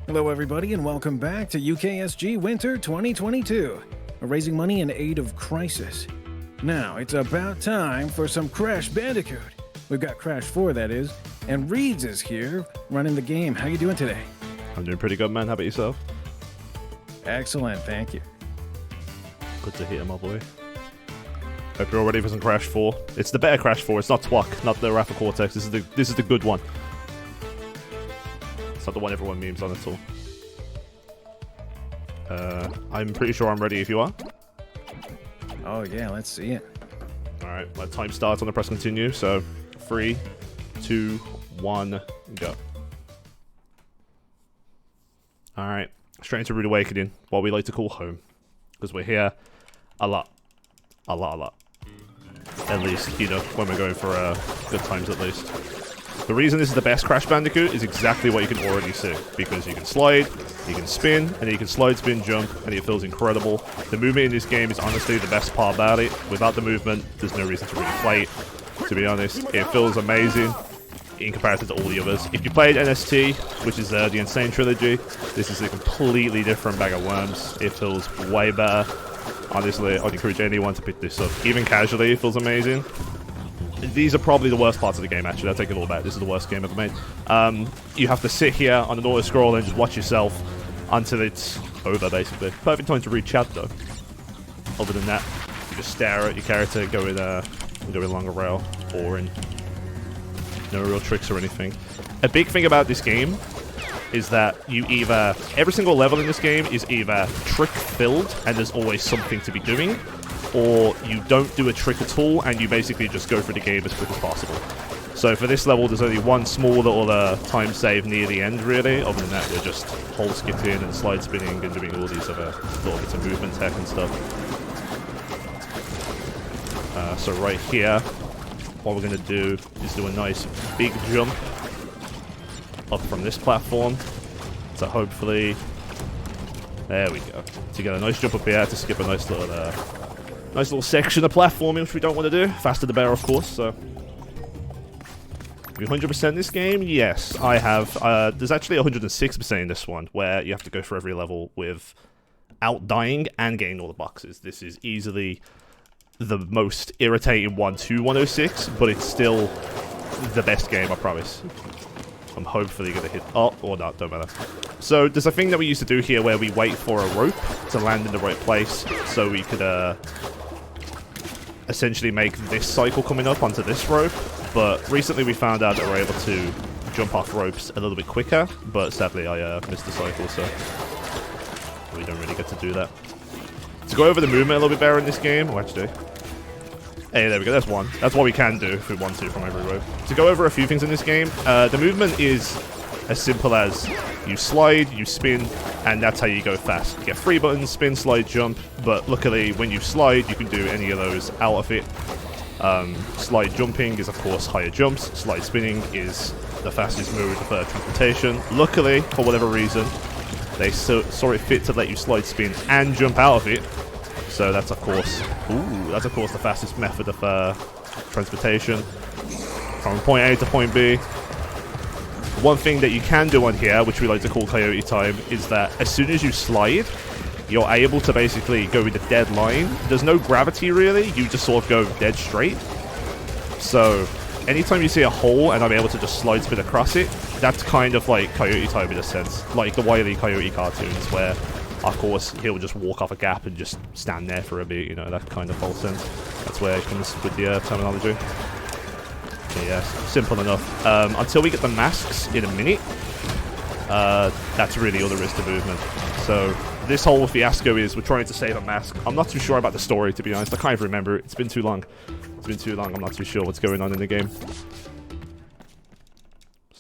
Hello everybody and welcome back to UKSG Winter 2022, raising money in aid of crisis. Now, it's about time for some Crash Bandicoot. We've got Crash 4, that is, and Reidzz is here running the game. How you doing today? I'm doing pretty good, man. How about yourself? Excellent, thank you. Good to hear, my boy. Hope you're all ready for some Crash 4. It's the better Crash 4. It's not Twuck, not the Rafa Cortex. This is the good one. It's not the one everyone memes on at all. I'm pretty sure I'm ready if you are. Oh yeah, let's see it. Alright, my time starts on the press continue, so 3, 2, 1, go. Alright, straight into Rude Awakening, what we like to call home. Because we're here a lot. A lot. At least, you know, when we're going for good times at least. The reason this is the best Crash Bandicoot is exactly what you can already see. Because you can slide, you can spin, and then you can slide, spin, jump, and it feels incredible. The movement in this game is honestly the best part about it. Without the movement, there's no reason to really play it. To be honest, it feels amazing in comparison to all the others. If you played NST, which is the Insane Trilogy, this is a completely different bag of worms. It feels way better. Honestly, I'd encourage anyone to pick this up. Even casually, it feels amazing. These are probably the worst parts of the game, actually. I'll take it all back. This is the worst game ever made. You have to sit here on an auto-scroll and just watch yourself until it's over, basically. Perfect time to read chat, though. Other than that, you just stare at your character going along a rail. Boring. No real tricks or anything. A big thing about this game is that every single level in this game is either trick-filled, and there's always something to be doing, or you don't do a trick at all, and you basically just go through the game as quick as possible. So for this level, there's only one small little time save near the end, really. Other than that, we're just hold skipping and slide spinning and doing all these other little bits of movement tech and stuff. So right here, what we're going to do is do a nice big jump up from this platform. So hopefully, there we go. To get a nice jump up here to skip a nice little section of platforming, which we don't want to do. Faster the better, of course. So, you 100% this game? Yes, I have. There's actually 106% in this one, where you have to go for every level without dying and getting all the boxes. This is easily the most irritating one to 106, but it's still the best game, I promise. I'm hopefully going to hit... Oh, or not, don't matter. So, there's a thing that we used to do here where we wait for a rope to land in the right place, so we could essentially make this cycle coming up onto this rope. But recently we found out that we're able to jump off ropes a little bit quicker, but sadly I missed the cycle, so we don't really get to do that. To go over the movement a little bit better in this game... Oh, actually... Hey, there we go, that's one. That's what we can do if we want to from every rope. To go over a few things in this game, the movement is as simple as you slide, you spin, and that's how you go fast. You get 3 buttons, spin, slide, jump, but luckily when you slide, you can do any of those out of it. Slide jumping is, of course, higher jumps. Slide spinning is the fastest mode for transportation. Luckily, for whatever reason, they saw it fit to let you slide, spin, and jump out of it. So that's of course the fastest method of transportation from point A to point B. One thing that you can do on here, which we like to call Coyote Time, is that as soon as you slide, you're able to basically go with a dead line. There's no gravity really, you just sort of go dead straight. So anytime you see a hole and I'm able to just slide spin across it, that's kind of like Coyote Time in a sense, like the Wile E. Coyote cartoons where of course, he'll just walk off a gap and just stand there for a bit, you know, that kind of whole sense. That's where it comes with the terminology. Okay, yeah, simple enough. Until we get the masks in a minute, that's really all there is to movement. So, this whole fiasco is we're trying to save a mask. I'm not too sure about the story, to be honest. I can't even remember. It's been too long. I'm not too sure what's going on in the game.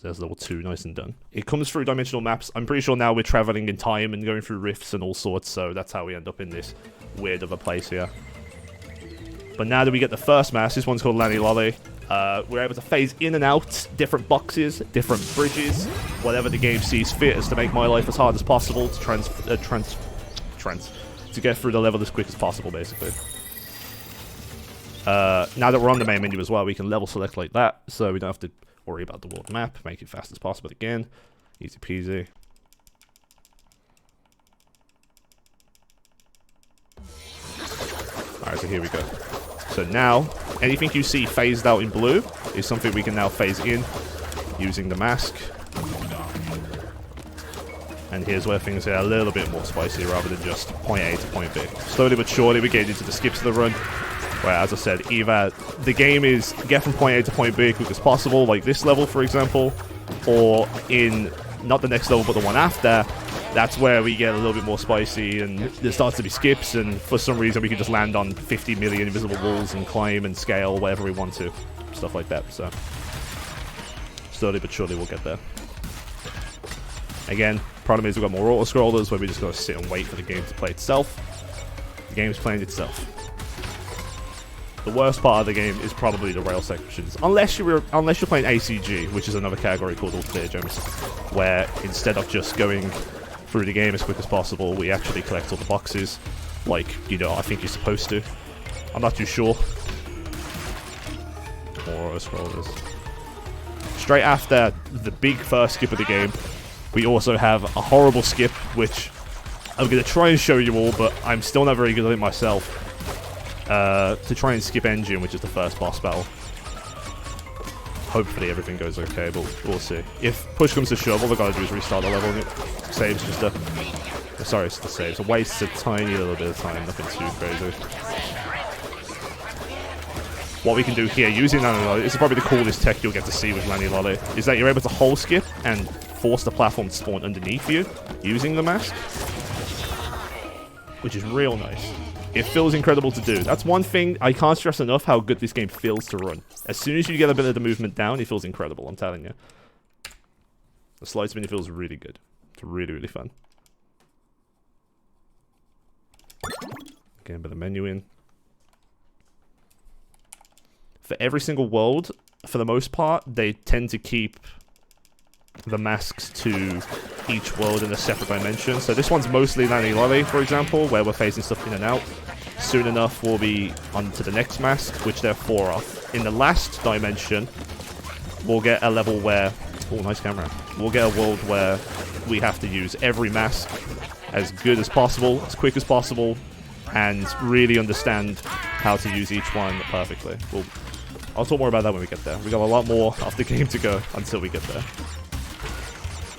There's level 2, nice and done. It comes through dimensional maps. I'm pretty sure now we're traveling in time and going through rifts and all sorts, so that's how we end up in this weird of a place here. But now that we get the first mask, this one's called Lanny Lolly, we're able to phase in and out different boxes, different bridges, whatever the game sees fit as to make my life as hard as possible to to get through the level as quick as possible, basically. Now that we're on the main menu as well, we can level select like that, so we don't have to worry about the world map. Make it fast as possible again. Easy peasy. Alright, so here we go. So now, anything you see phased out in blue is something we can now phase in using the mask. And here's where things are a little bit more spicy rather than just point A to point B. Slowly but surely we get into the skips of the run, where, as I said, either the game is get from point A to point B as quick as possible, like this level for example, or in, not the next level but the one after, that's where we get a little bit more spicy and there starts to be skips, and for some reason we can just land on 50 million invisible walls and climb and scale wherever we want to. Stuff like that, so slowly but surely we'll get there. Again, problem is we've got more auto-scrollers where we just gotta sit and wait for the game to play itself. The game's playing itself. The worst part of the game is probably the rail sections, unless you're playing ACG, which is another category called Ultimate Gems, where instead of just going through the game as quick as possible, we actually collect all the boxes, like, you know, I think you're supposed to. I'm not too sure. More auto-scrollers. Straight after the big first skip of the game, we also have a horrible skip, which I'm going to try and show you all, but I'm still not very good at it myself. To try and skip engine, which is the first boss battle. Hopefully everything goes okay, but we'll see. If push comes to shove, all we gotta do is restart the level, and it saves just a... Sorry, it's the saves. It wastes a tiny little bit of time, nothing too crazy. What we can do here, using Lani Lolly, this is probably the coolest tech you'll get to see with Lani Lolly, is that you're able to hold skip and force the platform to spawn underneath you, using the mask. Which is real nice. It feels incredible to do. That's one thing, I can't stress enough how good this game feels to run. As soon as you get a bit of the movement down, it feels incredible, I'm telling you. The slide spin feels really good. It's really, really fun. Get a bit of menu in. For every single world, for the most part, they tend to keep the masks to each world in a separate dimension. So this one's mostly Lani Lolly, for example, where we're phasing stuff in and out. Soon enough, we'll be on to the next mask, which there are 4 of. In the last dimension, we'll get a level where... Oh, nice camera. We'll get a world where we have to use every mask as good as possible, as quick as possible, and really understand how to use each one perfectly. I'll talk more about that when we get there. We got a lot more of the game to go until we get there.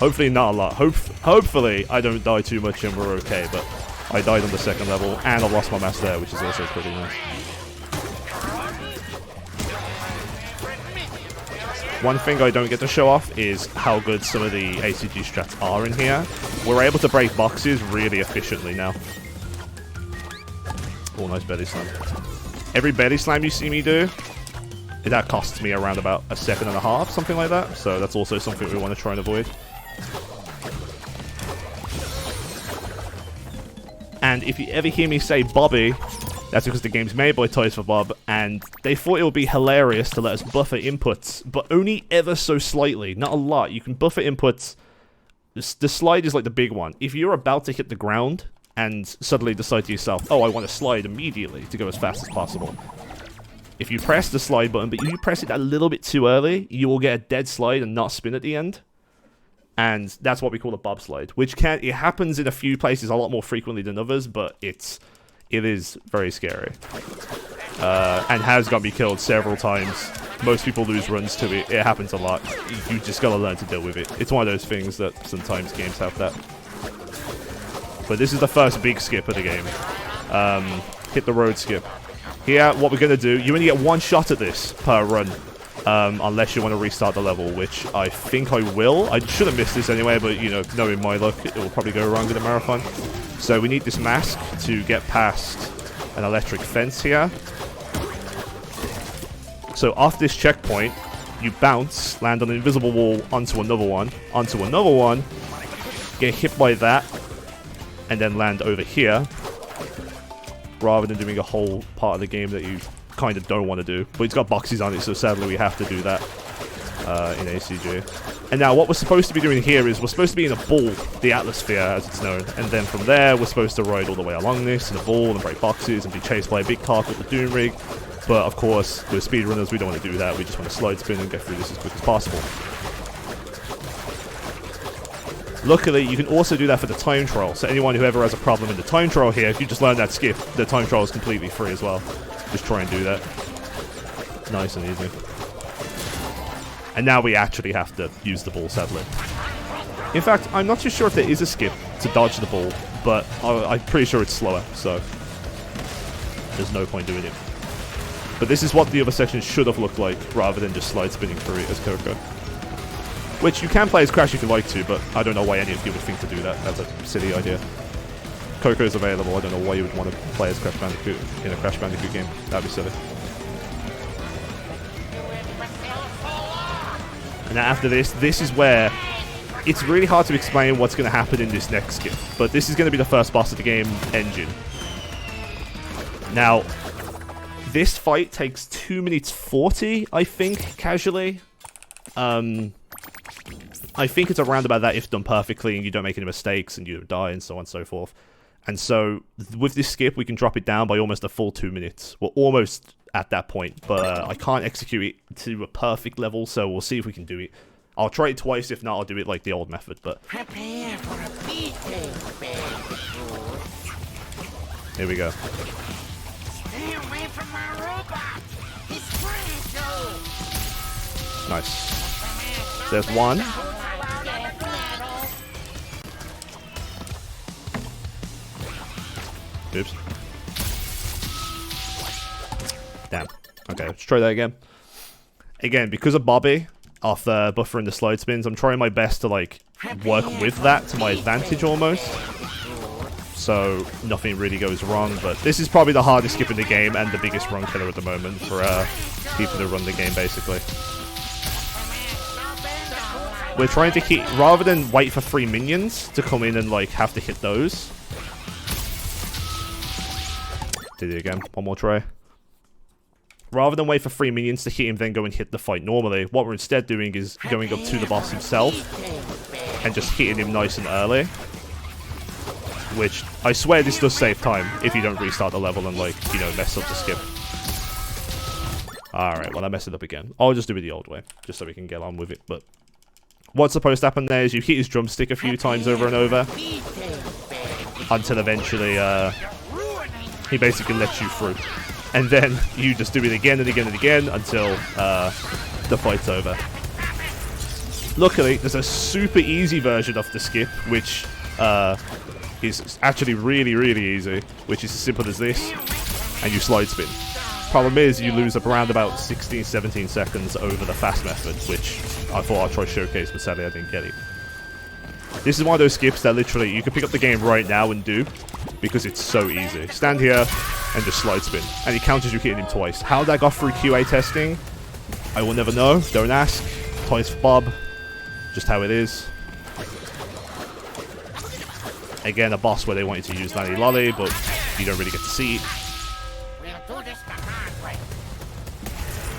Hopefully not a lot. Hopefully I don't die too much and we're okay, but I died on the second level and I lost my mask there, which is also pretty nice. One thing I don't get to show off is how good some of the ACG strats are in here. We're able to break boxes really efficiently now. Oh, nice belly slam. Every belly slam you see me do, that costs me around about a second and a half, something like that. So that's also something we want to try and avoid. And if you ever hear me say Bobby, that's because the game's made by Toys for Bob, and they thought it would be hilarious to let us buffer inputs, but only ever so slightly, not a lot. You can buffer inputs. The slide is like the big one. If you're about to hit the ground and suddenly decide to yourself, oh, I want to slide immediately to go as fast as possible. If you press the slide button, but you press it a little bit too early, you will get a dead slide and not spin at the end. And that's what we call a bob slide, which it happens in a few places a lot more frequently than others, but it is very scary. And has got me killed several times. Most people lose runs to it. It happens a lot. You just gotta learn to deal with it. It's one of those things that sometimes games have that. But this is the first big skip of the game. Hit the road skip. Here, what we're going to do, you only get 1 shot at this per run, unless you want to restart the level, which I think I will. I should have missed this anyway, but, you know, knowing my luck, it will probably go wrong in the marathon. So we need this mask to get past an electric fence here. So off this checkpoint, you bounce, land on an invisible wall, onto another one, get hit by that, and then land over here, rather than doing a whole part of the game that you kind of don't want to do. But it's got boxes on it, so sadly we have to do that in ACG. And now what we're supposed to be doing here is we're supposed to be in a ball, the Atmosphere as it's known, and then from there we're supposed to ride all the way along this in a ball and break boxes and be chased by a big car called the Doom Rig. But of course, with speedrunners we don't want to do that, we just want to slide spin and get through this as quick as possible. Luckily, you can also do that for the time trial. So anyone who ever has a problem in the time trial here, if you just learn that skip, the time trial is completely free as well. Just try and do that. Nice and easy. And now we actually have to use the ball, sadly. In fact, I'm not too sure if there is a skip to dodge the ball, but I'm pretty sure it's slower, so there's no point doing it. But this is what the other section should have looked like, rather than just slide spinning through it as Coco. Which you can play as Crash if you like to, but I don't know why any of you would think to do that. That's a silly idea. Coco is available. I don't know why you would want to play as Crash Bandicoot in a Crash Bandicoot game. That'd be silly. And after this is where it's really hard to explain what's going to happen in this next skip. But this is going to be the first boss of the game, Engine. Now, this fight takes 2 minutes 40, I think, casually. I think it's around about that if done perfectly and you don't make any mistakes and you don't die and so on and so forth. And so, with this skip, we can drop it down by almost a full 2 minutes. We're almost at that point, but I can't execute it to a perfect level, so we'll see if we can do it. I'll try it twice, if not, I'll do it like the old method, but... Prepare for a beating, Bandicoot. Here we go. Stay away from my robot! He's fragile! Nice. There's one. Oops. Damn. Okay, let's try that again. Again, because of Bobby, off the buffer and the slide spins, I'm trying my best to, like, work with that to my advantage almost. So, nothing really goes wrong, but this is probably the hardest skip in the game and the biggest run killer at the moment for people who run the game, basically. We're trying to hit, rather than wait for 3 minions to come in and, like, have to hit those. Did it again. One more try. Rather than wait for 3 minions to hit him, then go and hit the fight normally, what we're instead doing is going up to the boss himself and just hitting him nice and early. Which, I swear this does save time if you don't restart the level and, like, you know, mess up the skip. Alright, well, I messed it up again. I'll just do it the old way, just so we can get on with it, but... What's supposed to happen there is you hit his drumstick a few times over and over until eventually, he basically lets you through. And then you just do it again and again and again until the fight's over. Luckily, there's a super easy version of the skip, which is actually really, really easy, which is as simple as this, and you slide spin. Problem is, you lose around about 16-17 seconds over the fast method, which I thought I'd try to showcase, but sadly I didn't get it. This is one of those skips that literally you can pick up the game right now and do, because it's so easy. Stand here and just slide spin, and he counters you hitting him twice. How that got through QA testing, I will never know. Don't ask. Twice for Bob. Just how it is. Again, a boss where they want you to use Lally Lolly, but you don't really get to see it.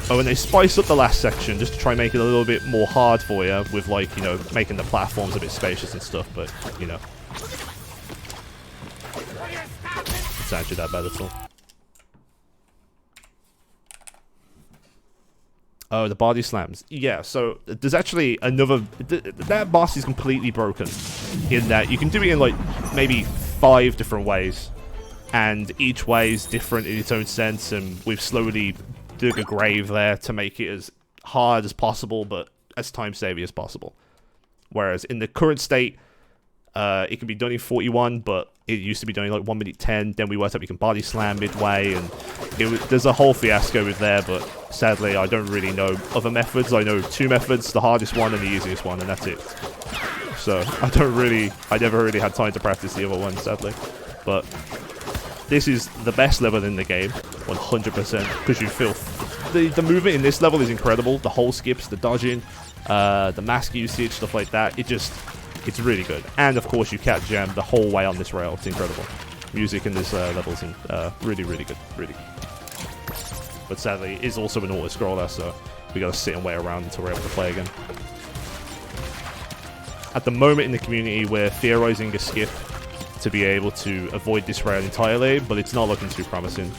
Oh, and they spice up the last section just to try and make it a little bit more hard for you with, like, you know, making the platforms a bit spacious and stuff, but, you know. It's actually that bad at all. Oh, the body slams. Yeah, so there's actually another... that boss is completely broken in that you can do it in, like, maybe 5 different ways. And each way is different in its own sense, and we've slowly dug a grave there to make it as hard as possible, but as time-saving as possible. Whereas in the current state, it can be done in 41, but it used to be done in like 1 minute 10. Then we worked out we can body slam midway, and there's a whole fiasco with there, but sadly I don't really know other methods. I know 2 methods, the hardest one and the easiest one, and that's it. So I never really had time to practice the other one, sadly. But this is the best level in the game, 100%, because you feel... The movement in this level is incredible. The whole skips, the dodging, the mask usage, stuff like that. It's really good. And, of course, you cat jam the whole way on this rail. It's incredible. Music in this level is really, really good. Really good. But sadly, it is also an auto-scroller, so we gotta sit and wait around until we're able to play again. At the moment in the community, we're theorizing a skip to be able to avoid this rail entirely, but it's not looking too promising.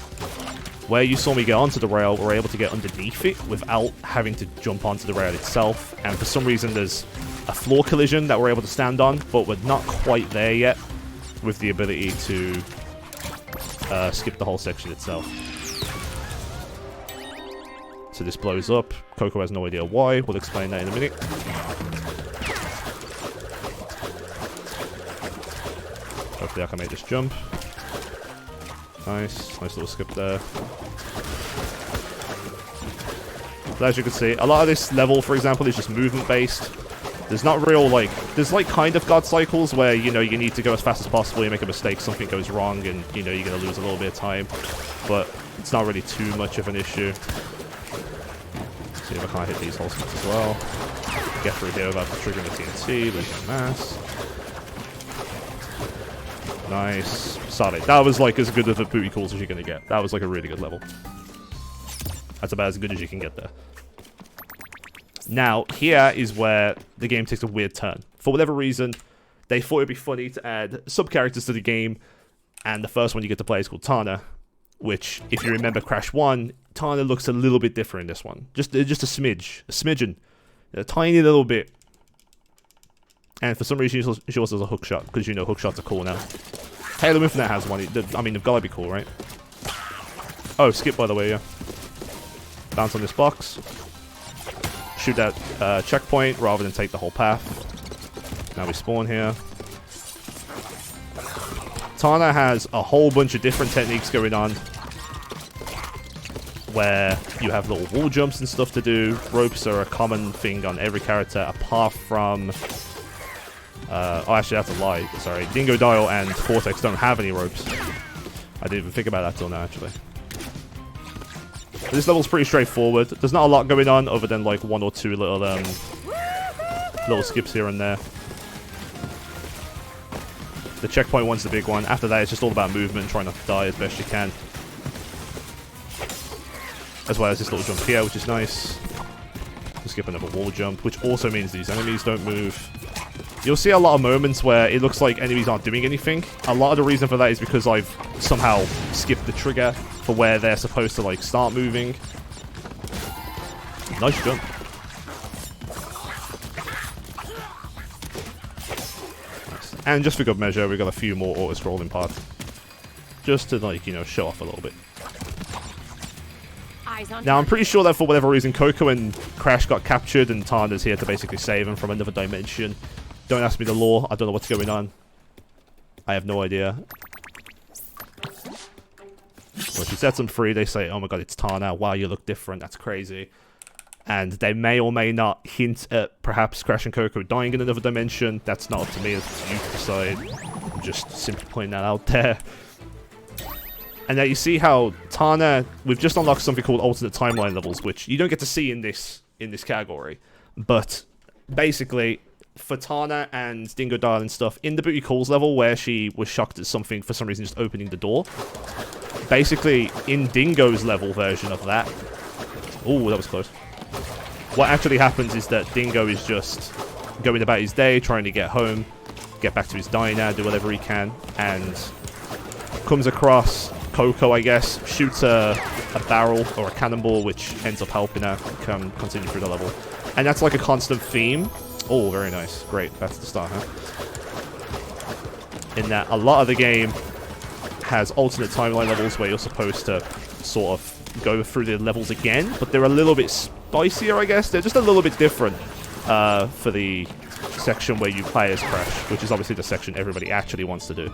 Where you saw me get onto the rail, we're able to get underneath it without having to jump onto the rail itself, and for some reason there's a floor collision that we're able to stand on, but we're not quite there yet with the ability to skip the whole section itself. So this blows up. Coco has no idea why. We'll explain that in a minute. Hopefully I can make this jump. Nice. Nice little skip there. But as you can see, a lot of this level, for example, is just movement-based. There's not real, like... There's, like, kind of God cycles where, you know, you need to go as fast as possible, you make a mistake, something goes wrong, and, you know, you're going to lose a little bit of time. But it's not really too much of an issue. See if I can't hit these whole spots as well. Get through here without triggering the TNT, lose my mass. Nice. Solid. That was, like, as good of a booty calls as you're going to get. That was, like, a really good level. That's about as good as you can get there. Now, here is where the game takes a weird turn. For whatever reason, they thought it'd be funny to add sub-characters to the game, and the first one you get to play is called Tana, which, if you remember Crash 1, Tana looks a little bit different in this one. Just a smidgen. A tiny little bit. And for some reason, she also has a hook shot, because you know hook shots are cool now. Halo Infinite has one. I mean, they've got to be cool, right? Oh, skip, by the way, yeah. Bounce on this box. Shoot that checkpoint rather than take the whole path. Now we spawn here. Tana has a whole bunch of different techniques going on, where you have little wall jumps and stuff to do. Ropes are a common thing on every character, apart from... oh, actually, that's a lie. Sorry. Dingo Dial and Cortex don't have any ropes. I didn't even think about that till now, actually. This level's pretty straightforward. There's not a lot going on other than like one or two little skips here and there. The checkpoint one's the big one. After that, it's just all about movement and trying not to die as best you can. As well as this little jump here, which is nice. We'll skip another wall jump, which also means these enemies don't move. You'll see a lot of moments where it looks like enemies aren't doing anything. A lot of the reason for that is because I've somehow skipped the trigger for where they're supposed to, like, start moving. Nice jump. Nice. And just for good measure, we've got a few more auto-scrolling parts. Just to, like, you know, show off a little bit. Now, I'm pretty sure that for whatever reason, Coco and Crash got captured and Tana's here to basically save them from another dimension. Don't ask me the lore. I don't know what's going on. I have no idea. When she sets them free, they say, oh my god, it's Tana. Wow, you look different. That's crazy. And they may or may not hint at perhaps Crash and Coco dying in another dimension. That's not up to me. It's up to you to decide. I'm just simply pointing that out there. And now you see how Tana, we've just unlocked something called alternate timeline levels, which you don't get to see in this category. But basically, for Tana and Dingo Dial and stuff, in the Booty Calls level where she was shocked at something for some reason just opening the door, basically in Dingo's level version of that, ooh, that was close. What actually happens is that Dingo is just going about his day, trying to get home, get back to his diner, do whatever he can, and comes across Coco, I guess, shoots a barrel or a cannonball, which ends up helping her continue through the level. And that's like a constant theme. Oh, very nice. Great. That's the start, huh? In that a lot of the game has alternate timeline levels where you're supposed to sort of go through the levels again, but they're a little bit spicier, I guess. They're just a little bit different for the section where you play as Crash, which is obviously the section everybody actually wants to do.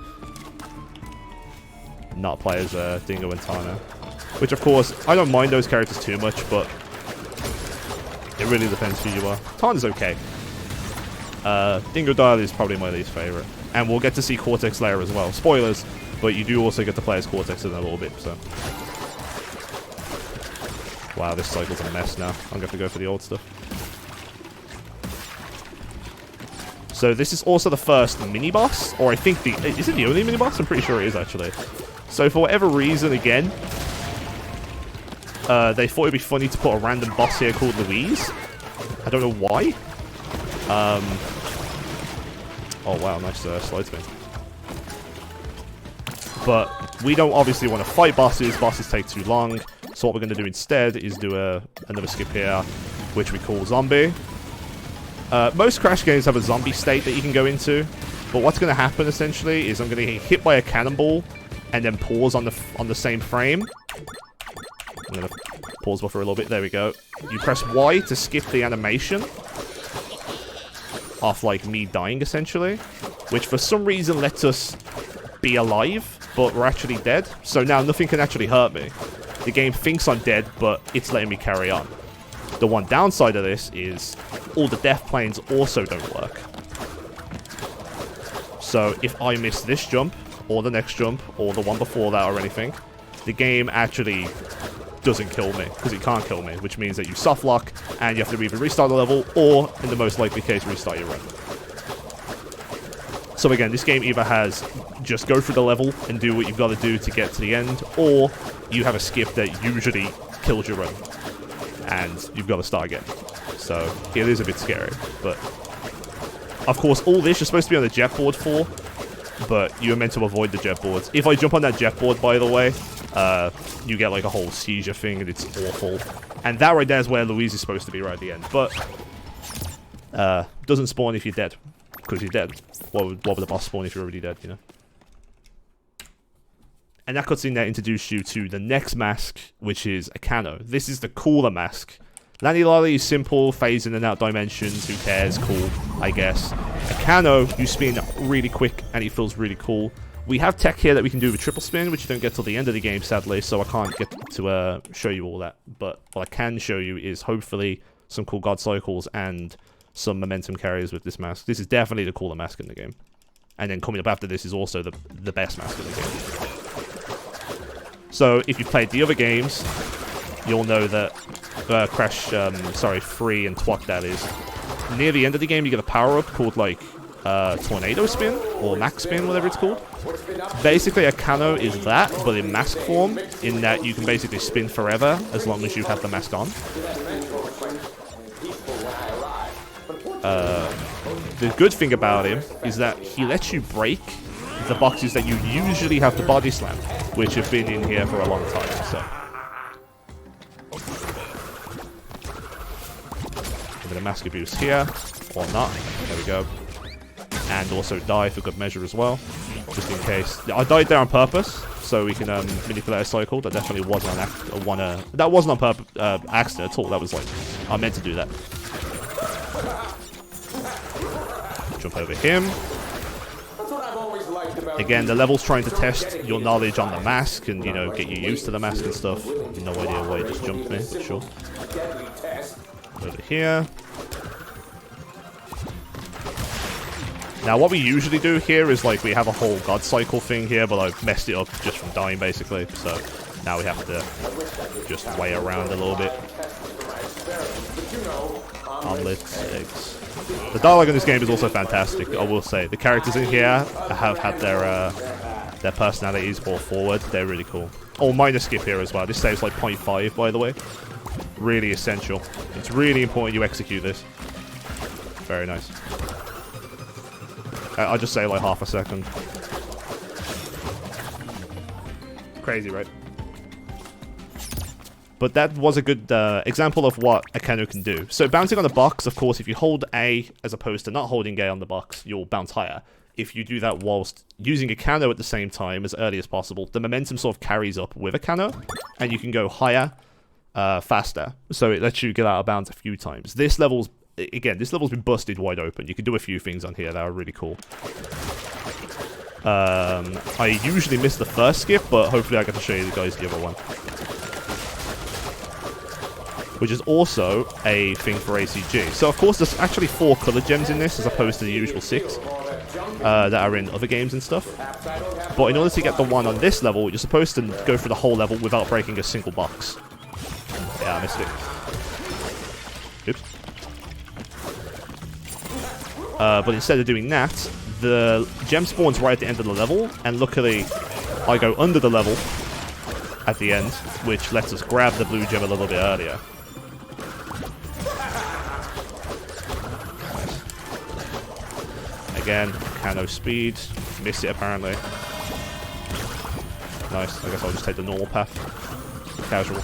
Not play as Dingo and Tana. Which, of course, I don't mind those characters too much, but it really depends who you are. Tana's okay. Dingo Dial is probably my least favorite. And we'll get to see Cortex later as well. Spoilers, but you do also get to play as Cortex in a little bit, so. Wow, this cycle's a mess now. I'm going to have to go for the old stuff. So this is also the first mini-boss, or I think is it the only mini-boss? I'm pretty sure it is, actually. So for whatever reason, again, they thought it'd be funny to put a random boss here called Louise. I don't know why. Oh wow, nice slide spin. But we don't obviously want to fight bosses. Bosses take too long. So what we're going to do instead is do another skip here, which we call Zombie. Most Crash games have a zombie state that you can go into, but what's going to happen essentially is I'm going to get hit by a cannonball and then pause on the same frame. I'm going to pause for a little bit. There we go. You press Y to skip the animation of like me dying essentially, which for some reason lets us be alive, but we're actually dead. So now nothing can actually hurt me. The game thinks I'm dead, but it's letting me carry on. The one downside of this is all the death planes also don't work. So if I miss this jump, or the next jump, or the one before that or anything, the game actually doesn't kill me, because it can't kill me, which means that you soft lock, and you have to either restart the level, or, in the most likely case, restart your run. So again, this game either has just go through the level and do what you've got to do to get to the end, or you have a skip that usually kills your run, and you've got to start again. So it is a bit scary, but of course all this you're supposed to be on the jet board for, but you're meant to avoid the jet boards. If I jump on that jet board, by the way, you get like a whole seizure thing, and it's awful. And that right there is where Louise is supposed to be right at the end, but doesn't spawn if you're dead, because you're dead. What would the boss spawn if you're already dead, you know? And that cutscene there introduced you to the next mask, which is a Cano. This is the cooler mask. Lanny Lolly is simple, phase in and out dimensions, who cares, cool, I guess. A Cano, you spin really quick, and it feels really cool. We have tech here that we can do with triple spin, which you don't get till the end of the game, sadly, so I can't get to show you all that. But what I can show you is hopefully some cool god cycles and some momentum carriers with this mask. This is definitely the cooler mask in the game. And then coming up after this is also the best mask in the game. So if you've played the other games, you'll know that Crash 3 and Twat, that is. Near the end of the game, you get a power-up called, like, Tornado Spin, or Max Spin, whatever it's called. Basically, a Cano is that, but in mask form, in that you can basically spin forever, as long as you have the mask on. The good thing about him is that he lets you break the boxes that you usually have to body slam, which have been in here for a long time, so. A bit of mask abuse here, or not. There we go. And also die for good measure as well, just in case. I died there on purpose, so we can manipulate a cycle. That definitely wasn't that wasn't on purpose, accident at all. That was like, I meant to do that. Jump over him. Again, the level's trying to test your knowledge on the mask and, you know, get you used to the mask and stuff. No idea why he just jumped me, but sure. Over here. Now, what we usually do here is, like, we have a whole god cycle thing here, but I've messed it up just from dying, basically. So, now we have to just weigh around a little bit. Omelets, eggs. The dialogue in this game is also fantastic, I will say. The characters in here have had their personalities brought forward. They're really cool. Oh, minor skip here as well. This saves like 0.5, by the way. Really essential. It's really important you execute this. Very nice. I'll just say like half a second. Crazy, right? But that was a good example of what a Cano can do. So bouncing on the box, of course, if you hold A as opposed to not holding A on the box, you'll bounce higher. If you do that whilst using a Cano at the same time as early as possible, the momentum sort of carries up with a Cano, and you can go higher, faster. So it lets you get out of bounds a few times. This level's been busted wide open. You can do a few things on here that are really cool. I usually miss the first skip, but hopefully I get to show you guys the other one. Which is also a thing for ACG. So of course there's actually 4 color gems in this as opposed to the usual 6 that are in other games and stuff. But in order to get the one on this level, you're supposed to go through the whole level without breaking a single box. Yeah, I missed it. Oops. But instead of doing that, the gem spawns right at the end of the level, and luckily I go under the level at the end, which lets us grab the blue gem a little bit earlier. Again, Cano speed. Missed it apparently. Nice. I guess I'll just take the normal path. Casual.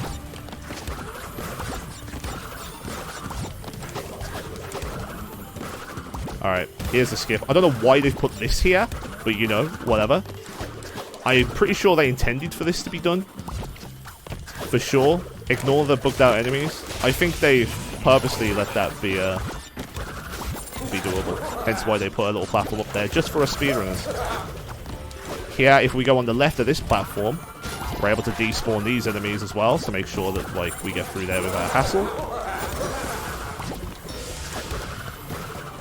Alright, here's the skip. I don't know why they've put this here, but you know, whatever. I'm pretty sure they intended for this to be done. For sure. Ignore the bugged out enemies. I think they purposely let that be doable. Hence why they put a little platform up there, just for us speedrunners. Here, if we go on the left of this platform, we're able to despawn these enemies as well, so make sure that like we get through there without hassle.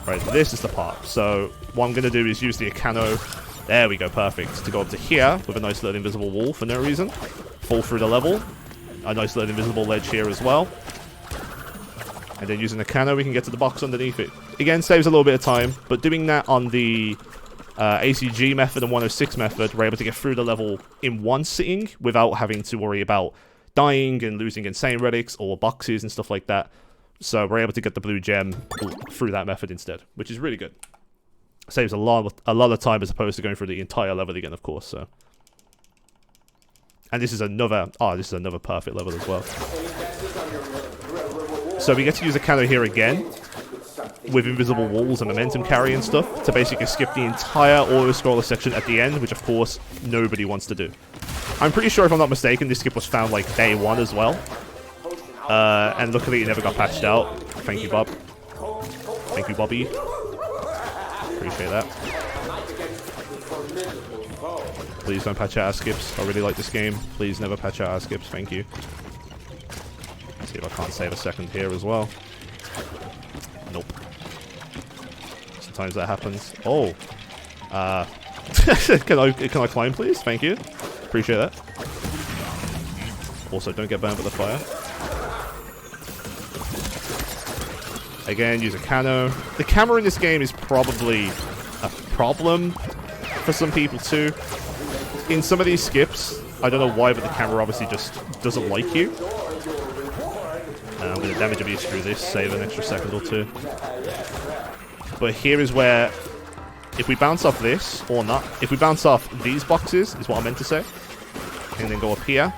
Right, this is the part. So what I'm going to do is use the Akano. There we go, perfect. To go up to here with a nice little invisible wall for no reason. Fall through the level. A nice little invisible ledge here as well. And then using the Akano, we can get to the box underneath it. Again, saves a little bit of time, but doing that on the ACG method and 106 method, we're able to get through the level in one sitting without having to worry about dying and losing insane relics or boxes and stuff like that. So we're able to get the blue gem through that method instead, which is really good. Saves a lot of time as opposed to going through the entire level again, of course. So, and this is another perfect level as well. So we get to use a Akano here again with invisible walls and momentum carry and stuff to basically skip the entire auto-scroller section at the end, which of course nobody wants to do. I'm pretty sure, if I'm not mistaken, this skip was found like day one as well. And luckily it never got patched out. Thank you, Bob. Thank you, Bobby. Appreciate that. Please don't patch out our skips. I really like this game. Please never patch out our skips. Thank you. Let's see if I can't save a second here as well. Nope. Sometimes that happens. Oh. Can I climb, please? Thank you. Appreciate that. Also, don't get burned by the fire. Again, use a Akano. The camera in this game is probably a problem for some people too. In some of these skips, I don't know why, but the camera obviously just doesn't like you. I'm going to damage abuse through this, save an extra second or two. But here is where, if we bounce off this, or not, if we bounce off these boxes, is what I meant to say, and then go up here.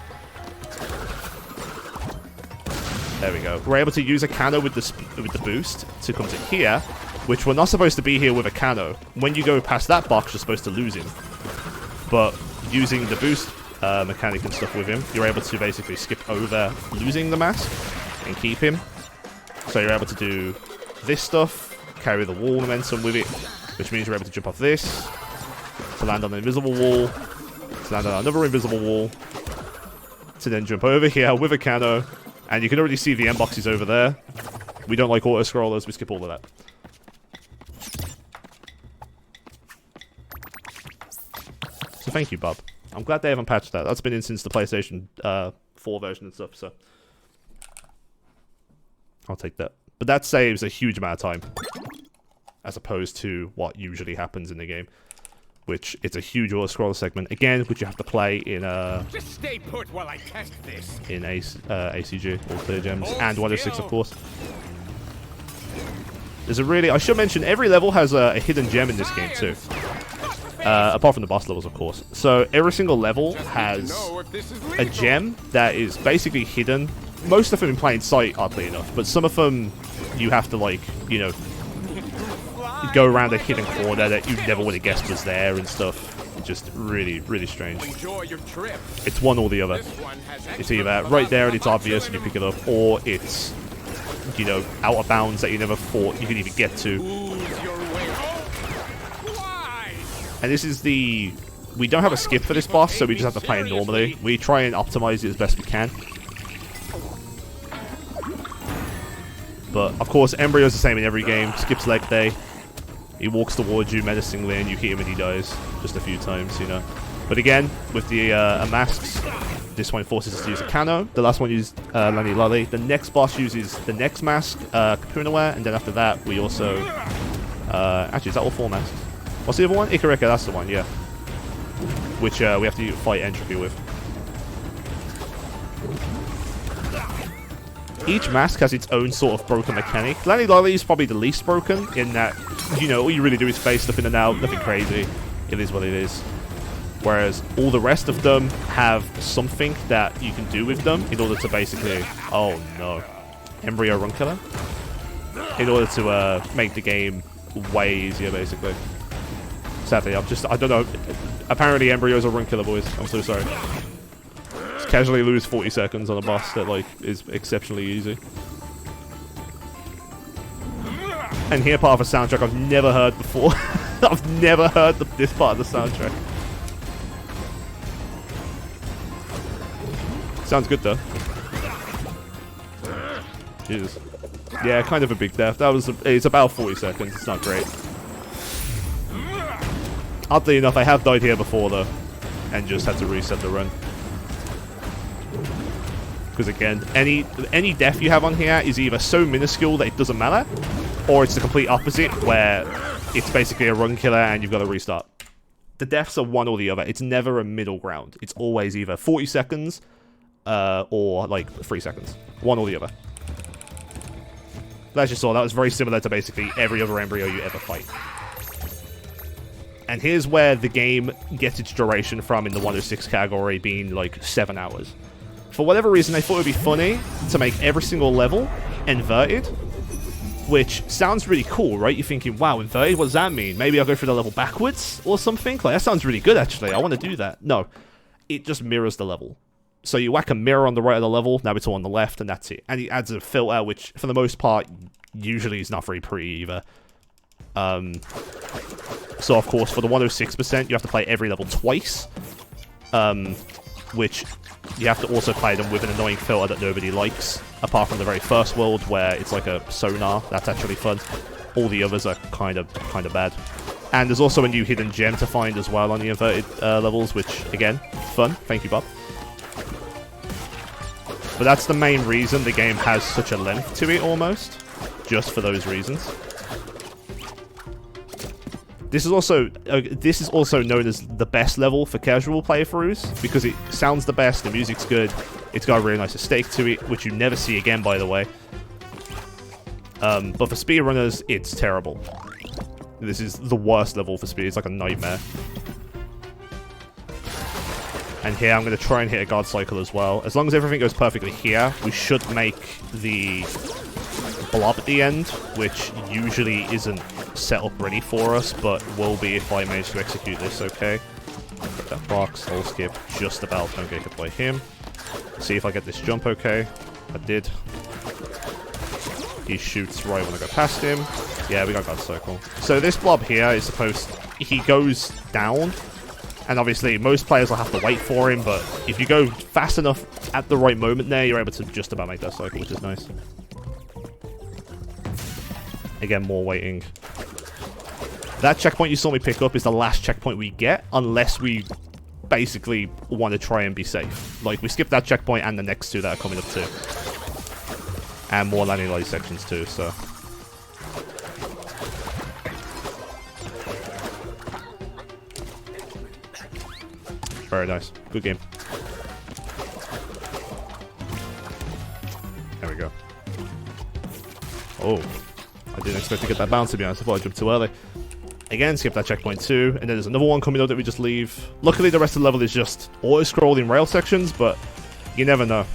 There we go. We're able to use a Akano with the boost to come to here, which we're not supposed to be here with a Akano. When you go past that box, you're supposed to lose him. But using the boost mechanic and stuff with him, you're able to basically skip over losing the mask and keep him. So you're able to do this stuff, carry the wall momentum with it, which means you're able to jump off this, to land on an invisible wall, to land on another invisible wall, to then jump over here with a Akano. And you can already see the end boxes over there. We don't like auto-scrollers, we skip all of that. So thank you, Bob. I'm glad they haven't patched that. That's been in since the PlayStation 4 version and stuff, so... I'll take that. But that saves a huge amount of time. As opposed to what usually happens in the game. Which, it's a huge auto-scroller segment, again, which you have to play in, Just stay put while I test this. In ACG, all clear gems, and 106, of course. There's a really... I should mention, every level has a hidden gem in this game, too. Apart from the boss levels, of course. So, every single level has a gem that is basically hidden. Most of them in plain sight, oddly enough, but some of them you have to, like, you know... go around a hidden corner that you never would have guessed was there and stuff. Just really, really strange. It's one or the other. It's either right there and it's obvious and you pick it up, or it's, you know, out of bounds that you never thought you could even get to. And this is the... We don't have a skip for this boss, so we just have to play it normally. We try and optimize it as best we can. But, of course, Embryo's the same in every game. Skips leg day. He walks towards you menacingly and you hit him and he dies just a few times, you know. But again, with the masks, this one forces us to use a Akano. The last one used Lani Lolly. The next boss uses the next mask, Kapunaware, and then after that we also... actually, is that all 4 masks? What's the other one? Ikarika, that's the one, yeah. Which we have to fight Entropy with. Each mask has its own sort of broken mechanic. Lani Lolly is probably the least broken in that, you know, all you really do is face stuff in and out, nothing crazy. It is what it is. Whereas all the rest of them have something that you can do with them in order to basically... Oh no. Embryo Run Killer? In order to make the game way easier, basically. Sadly, I don't know. Apparently, embryos are run killer, boys. I'm so sorry. Just casually lose 40 seconds on a boss that, like, is exceptionally easy. And here, part of a soundtrack I've never heard before. I've never heard this part of the soundtrack. Sounds good, though. Jesus. Yeah, kind of a big death. It's about 40 seconds. It's not great. Oddly enough, I have died here before, though, and just had to reset the run. Because again, any death you have on here is either so minuscule that it doesn't matter, or it's the complete opposite, where it's basically a run killer and you've got to restart. The deaths are one or the other. It's never a middle ground. It's always either 40 seconds or like 3 seconds. One or the other. As you saw, that was very similar to basically every other embryo you ever fight. And here's where the game gets its duration from in the 106 category, being like 7 hours. For whatever reason, they thought it would be funny to make every single level inverted, which sounds really cool, right? You're thinking, wow, inverted, what does that mean? Maybe I'll go through the level backwards or something? Like, that sounds really good, actually. I want to do that. No, it just mirrors the level. So you whack a mirror on the right of the level, now it's all on the left, and that's it. And it adds a filter, which, for the most part, usually is not very pretty either. So, of course, for the 106%, you have to play every level twice. Which you have to also play them with an annoying filter that nobody likes. Apart from the very first world, where it's like a sonar. That's actually fun. All the others are kind of bad. And there's also a new hidden gem to find as well on the inverted levels, which, again, fun. Thank you, Bob. But that's the main reason the game has such a length to it, almost. Just for those reasons. This is also known as the best level for casual playthroughs, because it sounds the best, the music's good, it's got a really nice aesthetic to it, which you never see again, by the way. But for speedrunners, it's terrible. This is the worst level for speed. It's like a nightmare. And here, I'm going to try and hit a guard cycle as well. As long as everything goes perfectly here, we should make the blob at the end, which usually isn't set up ready for us, but will be if I manage to execute this, okay? Put that box, I'll skip just about, don't get hit by him. See if I get this jump okay. I did. He shoots right when I go past him. Yeah, we got guard cycle. So this blob here is he goes down, and obviously most players will have to wait for him, but if you go fast enough at the right moment there, you're able to just about make that cycle, which is nice. Again, more waiting. That checkpoint you saw me pick up is the last checkpoint we get, unless we basically want to try and be safe. Like, we skip that checkpoint and the next two that are coming up too. And more landing light sections too, so. Very nice. Good game. There we go. Oh. I didn't expect to get that bounce, to be honest. I thought I jumped too early. Again, skip that checkpoint too. And then there's another one coming up that we just leave. Luckily, the rest of the level is just auto-scrolling rail sections, but you never know.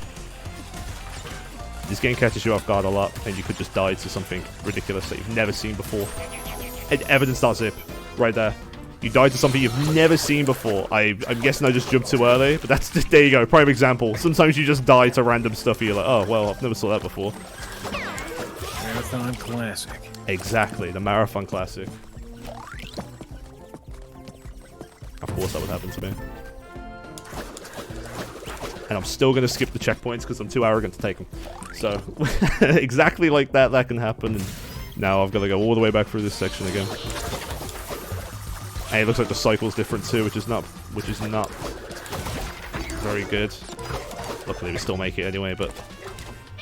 This game catches you off guard a lot, and you could just die to something ridiculous that you've never seen before. And evidence.zip, right there. You died to something you've never seen before. I'm guessing I just jumped too early, but that's just, there you go, prime example. Sometimes you just die to random stuff, and you're like, oh, well, I've never saw that before. Marathon Classic. Exactly, the Marathon Classic. Of course that would happen to me. And I'm still going to skip the checkpoints because I'm too arrogant to take them. So, exactly like that can happen. And now I've got to go all the way back through this section again. And it looks like the cycle's different too, which is not very good. Luckily we still make it anyway, but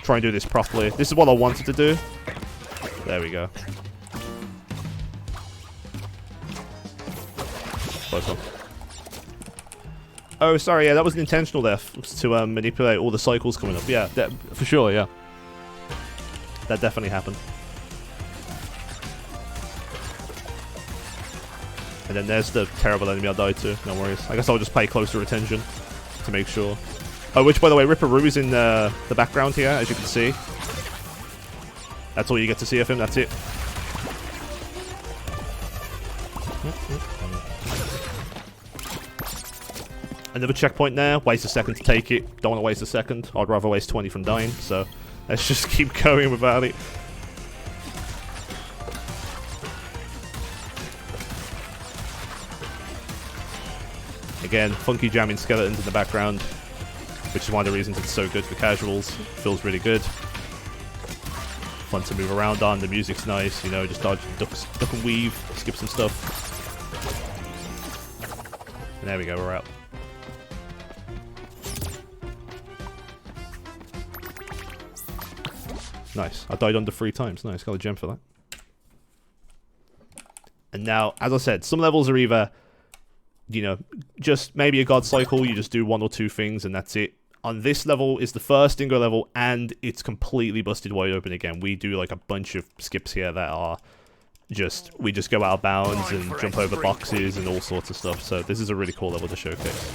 try and do this properly. This is what I wanted to do. There we go. Close one. Oh, sorry, yeah, that was an intentional there to manipulate all the cycles coming up. Yeah, for sure, yeah. That definitely happened. And then there's the terrible enemy I died to. No worries. I guess I'll just pay closer attention to make sure. Oh, which, by the way, Ripperoo is in the background here, as you can see. That's all you get to see of him, that's it. Another checkpoint there. Waste a second to take it. Don't want to waste a second. I'd rather waste 20 from dying, so let's just keep going without it. Again, funky jamming skeletons in the background, which is one of the reasons it's so good for casuals. Feels really good. Fun to move around on. The music's nice, you know, just dodge, duck and weave, skip some stuff. And there we go, we're out. Nice. I died under 3 times. Nice, got a gem for that. And now, as I said, some levels are either, you know, just maybe a god cycle, you just do 1 or 2 things and that's it. On this level is the first Dingo level, and it's completely busted wide open again. We do like a bunch of skips here that are just, we just go out of bounds and jump over boxes and all sorts of stuff. So this is a really cool level to showcase.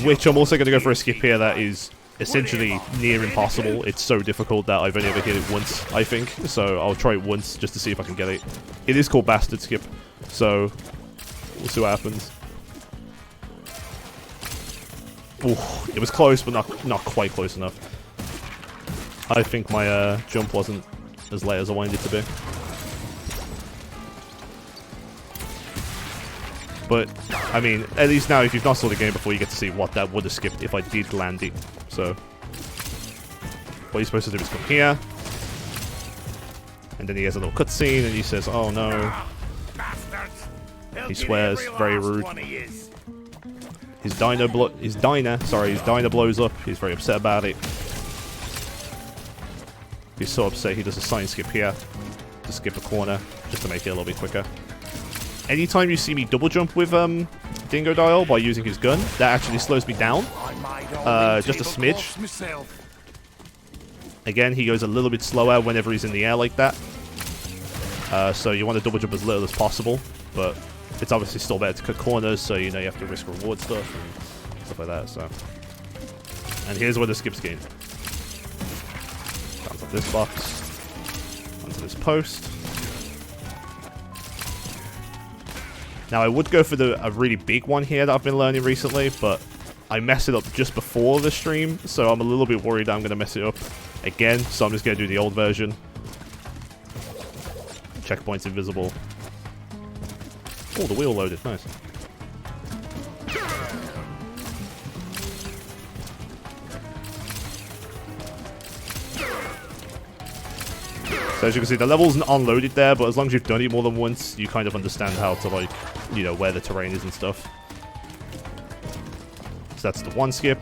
Which I'm also going to go for a skip here that is essentially near impossible. It's so difficult that I've only ever hit it once, I think. So I'll try it once just to see if I can get it. It is called Bastard Skip, so we'll see what happens. Ooh, it was close, but not quite close enough. I think my jump wasn't as late as I wanted it to be. But, I mean, at least now, if you've not saw the game before, you get to see what that would have skipped if I did land it. So, what you're supposed to do is come here. And then he has a little cutscene, and he says, oh no. He swears, very rude. His diner blows up. He's very upset about it. He's so upset he does a sign skip here to skip a corner, just to make it a little bit quicker. Anytime you see me double jump with Dingo Dial by using his gun, that actually slows me down. Just a smidge. Again, he goes a little bit slower whenever he's in the air like that. So you want to double jump as little as possible, but it's obviously still better to cut corners, so you know you have to risk reward stuff and stuff like that. So, and here's where the skips gain. Bounce off this box, onto this post. Now I would go for a really big one here that I've been learning recently, but I messed it up just before the stream, so I'm a little bit worried that I'm going to mess it up again. So I'm just going to do the old version. Checkpoints invisible. Oh, the wheel loaded. Nice. So as you can see, the level's unloaded there, but as long as you've done it more than once, you kind of understand how to, like, you know, where the terrain is and stuff. So that's the one skip.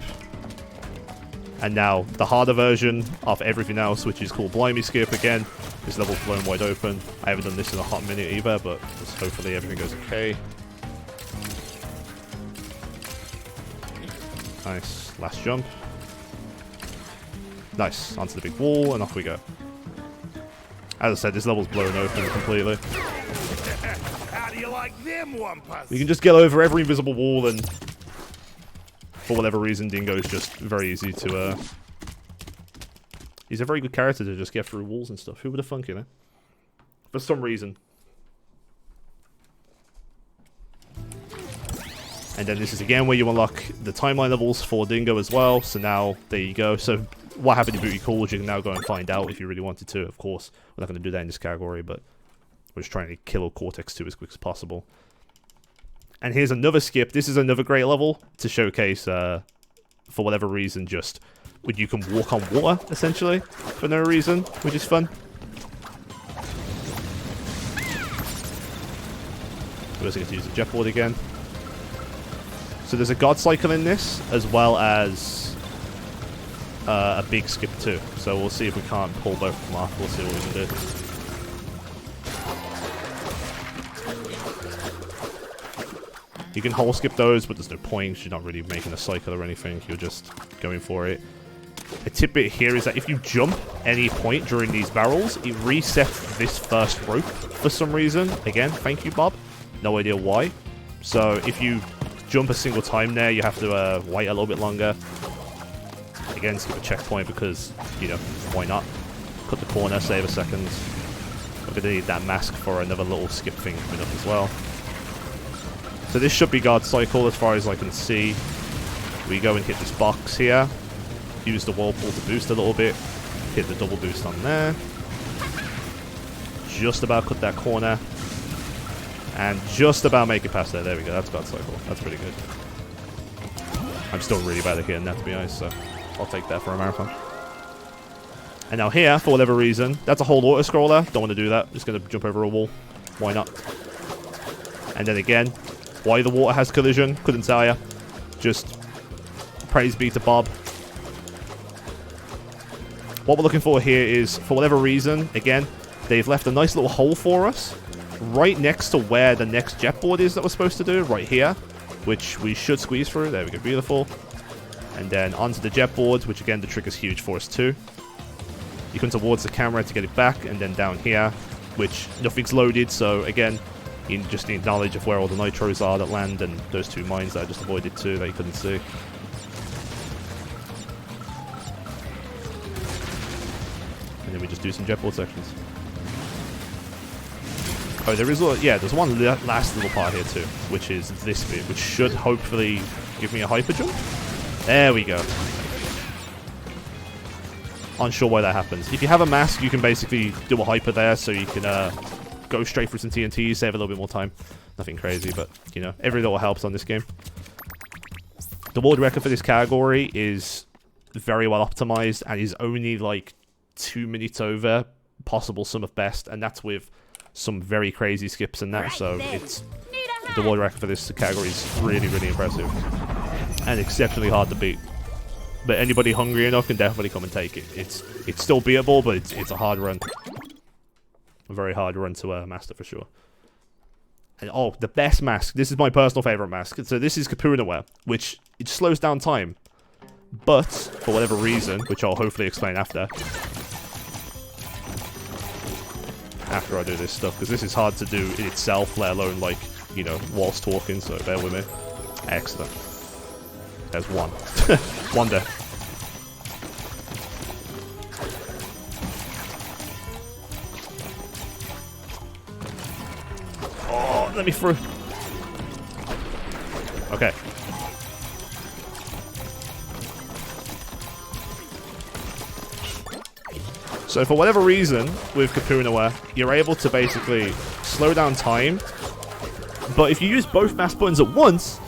And now, the harder version of everything else, which is called Blimey Skip. Again, this level's blown wide open. I haven't done this in a hot minute either, but just hopefully everything goes okay. Nice. Last jump. Nice. Onto the big wall, and off we go. As I said, this level's blown open completely. How do you like them wampus? You can just get over every invisible wall, and for whatever reason, Dingo is just very easy to, he's a very good character to just get through walls and stuff. Who would have thunk, you know? For some reason. And then this is again where you unlock the timeline levels for Dingo as well. So now, there you go. So what happened in Booty Calls, you can now go and find out if you really wanted to. Of course, we're not going to do that in this category, but we're just trying to kill Cortex 2 as quick as possible. And here's another skip. This is another great level to showcase, for whatever reason, just when you can walk on water, essentially, for no reason, which is fun. We also get to use the jetboard again. So there's a god cycle in this, as well as a big skip too. So we'll see if we can't pull both of them off. We'll see what we can do. You can whole skip those, but there's no point. You're not really making a cycle or anything. You're just going for it. A tidbit here is that if you jump any point during these barrels, it resets this first rope for some reason. Again, thank you, Bob. No idea why. So if you jump a single time there, you have to wait a little bit longer. Again, skip a checkpoint because, you know, why not? Cut the corner, save a second. We're going to need that mask for another little skip thing coming up as well. So this should be guard cycle as far as I can see. We go and hit this box here. Use the whirlpool to boost a little bit. Hit the double boost on there. Just about cut that corner. And just about make it past there. There we go. That's guard cycle. That's pretty good. I'm still really bad at hitting that, to be honest, so I'll take that for a marathon. And now here, for whatever reason, that's a hold auto-scroller. Don't want to do that. Just going to jump over a wall. Why not? And then again, why the water has collision, couldn't tell ya. Just praise be to Bob. What we're looking for here is, for whatever reason, again, they've left a nice little hole for us right next to where the next jetboard is that we're supposed to do, right here, which we should squeeze through. There we go, beautiful. And then onto the jetboard, which again, the trick is huge for us too. You come towards the camera to get it back, and then down here, which nothing's loaded, so again, you just need knowledge of where all the nitros are that land, and those two mines that I just avoided too that you couldn't see. And then we just do some jetboard sections. Oh, there is there's one last little part here too, which is this bit, which should hopefully give me a hyper jump. There we go. Unsure why that happens. If you have a mask, you can basically do a hyper there, so you can go straight through some TNT, save a little bit more time. Nothing crazy, but, you know, every little helps on this game. The world record for this category is very well optimized, and is only like 2 minutes over possible sum of best, and that's with some very crazy skips in that, so it's the world record for this category is really, really impressive. And exceptionally hard to beat. But anybody hungry enough can definitely come and take it. It's still beatable, but it's a hard run. A very hard run to master for sure. And oh, the best mask. This is my personal favorite mask. So this is Kapunaware, which it slows down time. But, for whatever reason, which I'll hopefully explain after I do this stuff, because this is hard to do in itself, let alone, like, you know, whilst talking, so bear with me. Excellent. There's one. One there. Oh, let me through. Okay. So for whatever reason, with Kapunaware, you're able to basically slow down time. But if you use both mask buttons at once,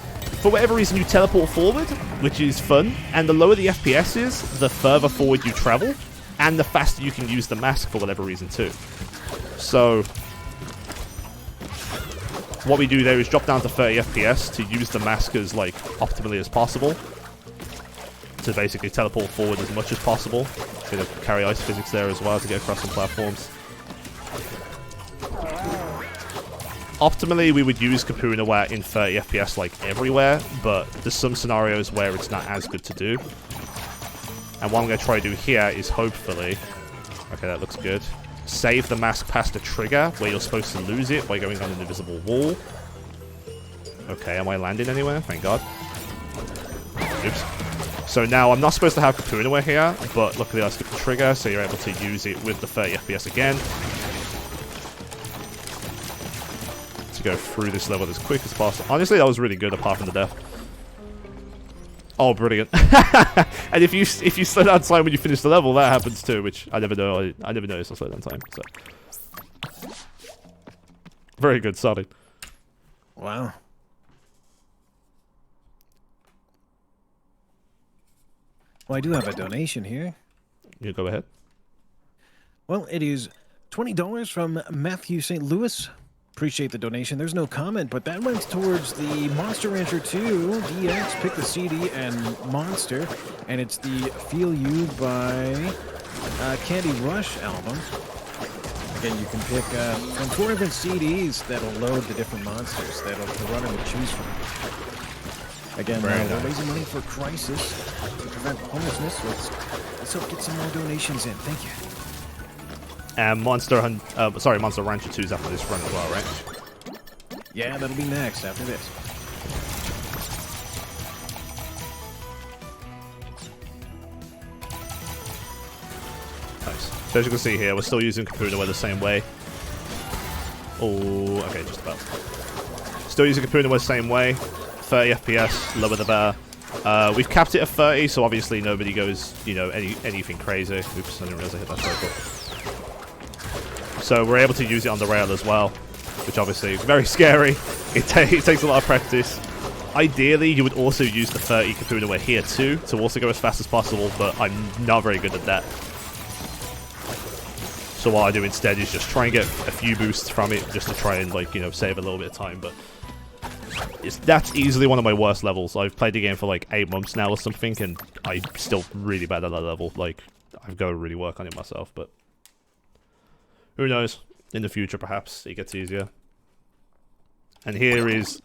for whatever reason you teleport forward, which is fun. And the lower the FPS is, the further forward you travel. And the faster you can use the mask for whatever reason too. So what we do there is drop down to 30 FPS to use the mask as like optimally as possible. To basically teleport forward as much as possible. Gonna carry ice physics there as well to get across some platforms. Optimally, we would use Kapunaware in 30 FPS like everywhere, but there's some scenarios where it's not as good to do. And what I'm going to try to do here is hopefully... Okay, that looks good. Save the mask past the trigger, where you're supposed to lose it by going on an invisible wall. Okay, am I landing anywhere? Thank God. Oops. So now I'm not supposed to have Kapunaware here, but luckily I skipped the trigger, so you're able to use it with the 30 FPS again. To go through this level as quick as possible. Honestly, that was really good apart from the death. Oh, brilliant. And if you slow down time when you finish the level, that happens too, which I never know. I never noticed I slow down time, so. Very good, solid. Wow. Well, I do have a donation here. You go ahead. Well, it is $20 from Matthew St. Louis. Appreciate the donation. There's no comment, but that went towards the Monster Rancher 2 DX, Pick the CD, and Monster. And it's the Feel You by Candy Rush album. Again, you can pick from 4 different CDs that'll load the different monsters that'll the runner will choose from. Again, we're raising money for Crisis to prevent homelessness, so let's help get some more donations in. Thank you. And Monster Rancher 2 is after this run as well, right? Yeah, that'll be next after this. Nice. So as you can see here, we're still using Kapunaware the same way. Oh, okay, just about. Still using Kapuna the same way. 30 FPS, lower the better. We've capped it at 30, so obviously nobody goes, you know, anything crazy. Oops, I didn't realize I hit that circle. So we're able to use it on the rail as well, which obviously is very scary. It takes a lot of practice. Ideally, you would also use the 30 Kapuna here too, to also go as fast as possible, but I'm not very good at that. So what I do instead is just try and get a few boosts from it, just to try and, like, you know, save a little bit of time, but that's easily one of my worst levels. I've played the game for like 8 months now or something, and I'm still really bad at that level. Like, I've got to really work on it myself, but who knows? In the future, perhaps, it gets easier. And here is...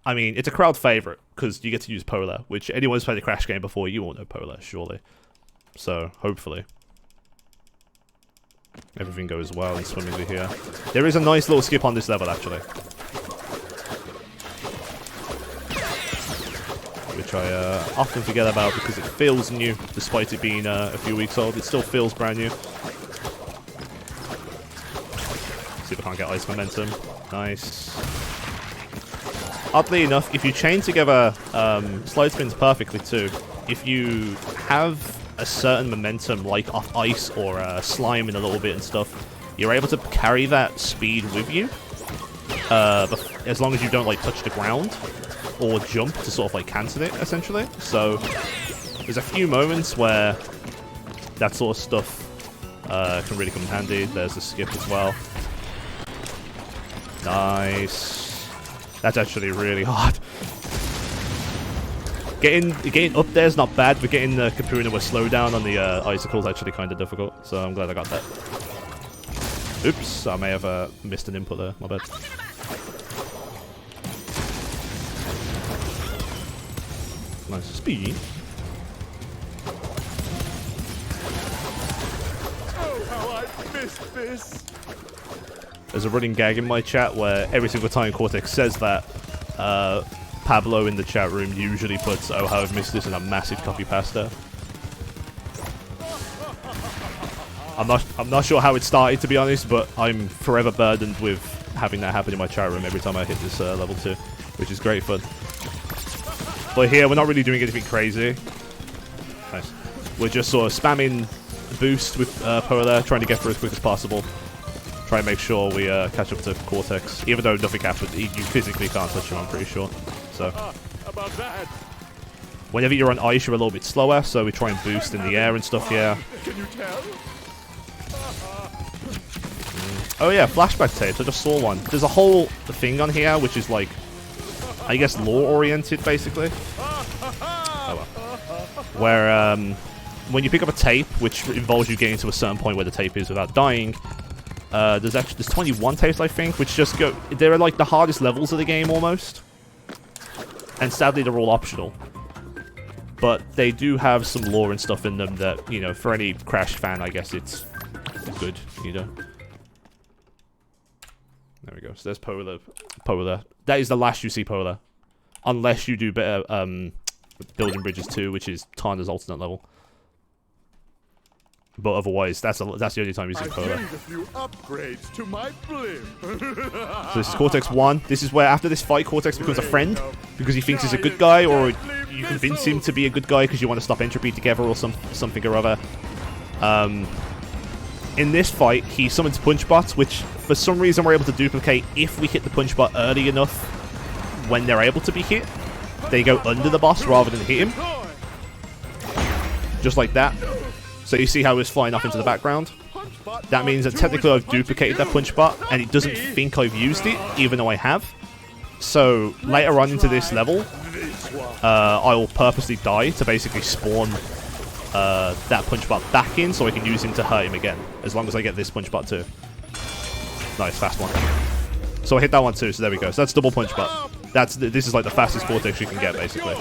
I mean, it's a crowd favorite, because you get to use Polar, which anyone who's played a Crash game before, you all know Polar, surely. So, hopefully everything goes well and swimmingly here. There is a nice little skip on this level, actually. Which I often forget about because it feels new, despite it being a few weeks old. It still feels brand new. See if I can't get ice momentum. Nice. Oddly enough, if you chain together slide spins perfectly too, if you have a certain momentum, like off ice or slime in a little bit and stuff, you're able to carry that speed with you, as long as you don't like touch the ground or jump to sort of like cancel it, essentially. So there's a few moments where that sort of stuff can really come in handy. There's a skip as well. Nice. That's actually really hard. Getting up there is not bad, but getting the Kapuna with slowdown on the icicle is actually kind of difficult, so I'm glad I got that. Oops, I may have missed an input there, my bad. Nice speed. Oh, how I missed this! There's a running gag in my chat where every single time Cortex says that, Pablo in the chat room usually puts, "Oh, how I've missed this," in a massive copy pasta. I'm not sure how it started, to be honest, but I'm forever burdened with having that happen in my chat room every time I hit this level 2, which is great fun. But here, we're not really doing anything crazy. Nice. We're just sort of spamming boost with Polar, trying to get through as quick as possible. Try and make sure we catch up to Cortex, even though nothing happened. You physically can't touch him, I'm pretty sure. So, About that. whenever you're on ice, you're a little bit slower, so we try and boost in the air and stuff, yeah. Can you tell? Oh yeah, flashback tapes, I just saw one. There's a whole thing on here, which is like, I guess lore-oriented, basically. Oh well. Where, when you pick up a tape, which involves you getting to a certain point where the tape is without dying, there's 21 tapes, I think, which just go... They're like the hardest levels of the game, almost. And sadly, they're all optional. But they do have some lore and stuff in them that, you know, for any Crash fan, I guess it's good, you know. There we go. So there's Polar. That is the last you see Polar. Unless you do better Building Bridges 2, which is Tana's alternate level. But otherwise, that's the only time you see Polar. A few upgrades to my blimp. So this is Cortex 1. This is where, after this fight, Cortex becomes a friend because he thinks he's a good guy, or you convince him to be a good guy because you want to stop entropy together or something or other. In this fight, he summons punch bots, which for some reason we're able to duplicate if we hit the punch bot early enough when they're able to be hit. They go under the boss rather than hit him. Just like that. So you see how it's flying off into the background? That means that technically I've duplicated that punch bot, and it doesn't think I've used it, even though I have. So later on into this level, I will purposely die to basically spawn that punch bot back in, so I can use him to hurt him again, as long as I get this punch bot too. Nice, fast one. So I hit that one too, so there we go. So that's double punch bot. This is like the fastest Cortex you can get, basically.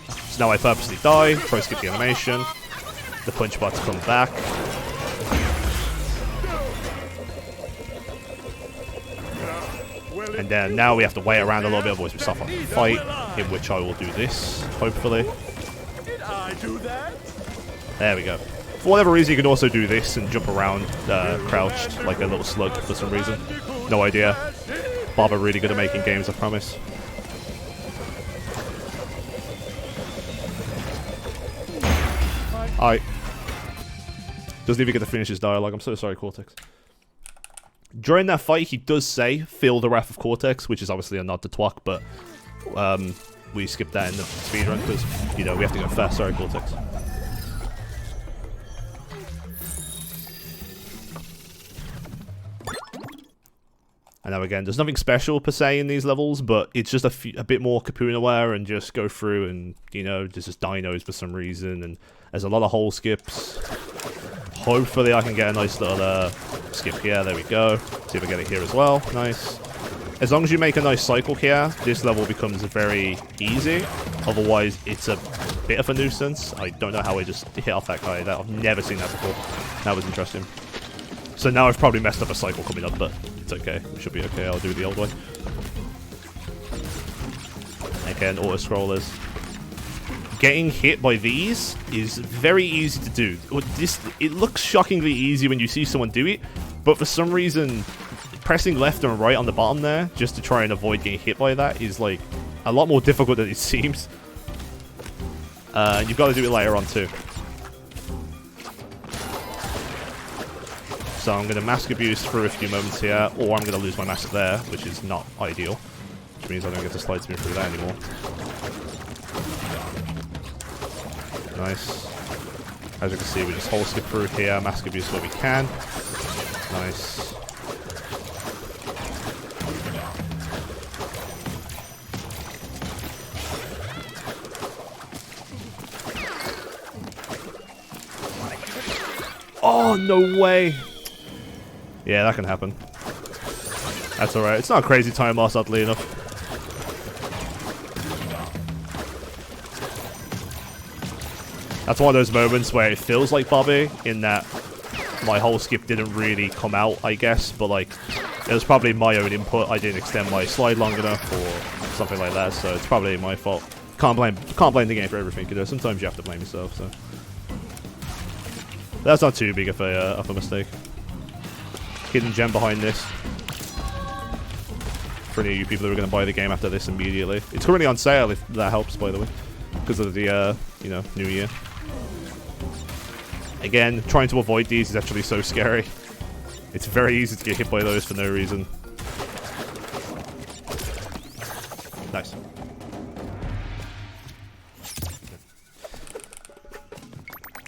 So now I purposely die, try to skip the animation. The punch bots come back. And then now we have to wait around a little bit, otherwise we start off the fight, in which I will do this, hopefully. Did I do that? There we go. For whatever reason, you can also do this and jump around crouched like a little slug for some reason. No idea. Bob are really good at making games, I promise. Doesn't even get to finish his dialogue. I'm so sorry, Cortex. During that fight, he does say, "Feel the wrath of Cortex," which is obviously a nod to Twok, but we skipped that in the speedrun because, you know, we have to go fast. Sorry, Cortex. And now again, there's nothing special per se in these levels, but it's just a bit more Capoeira and just go through and, you know, there's just dinos for some reason, and there's a lot of hole skips. Hopefully I can get a nice little skip here. There we go. See if I get it here as well. Nice. As long as you make a nice cycle here, this level becomes very easy. Otherwise, it's a bit of a nuisance. I don't know how I just hit off that guy. I've never seen that before. That was interesting. So now I've probably messed up a cycle coming up, but it's okay. It should be okay. I'll do it the old way. Again, auto-scrollers. Getting hit by these is very easy to do. It looks shockingly easy when you see someone do it, but for some reason, pressing left and right on the bottom there, just to try and avoid getting hit by that, is like a lot more difficult than it seems. You've got to do it later on too. So I'm going to mask abuse for a few moments here, or I'm going to lose my mask there, which is not ideal. Which means I don't get to slide through that anymore. Nice. As you can see, we just hole skip through here, mask abuse where we can. Nice. Oh, no way. Yeah, that can happen. That's alright. It's not a crazy time loss, oddly enough. That's one of those moments where it feels like Bobby, in that my whole skip didn't really come out, I guess, but like, it was probably my own input. I didn't extend my slide long enough or something like that, so it's probably my fault. Can't blame the game for everything, you know. Sometimes you have to blame yourself, so. That's not too big of a mistake. Hidden gem behind this. For any of you people who are going to buy the game after this immediately. It's currently on sale, if that helps, by the way. Because of the, you know, New Year. Again, trying to avoid these is actually so scary. It's very easy to get hit by those for no reason. Nice.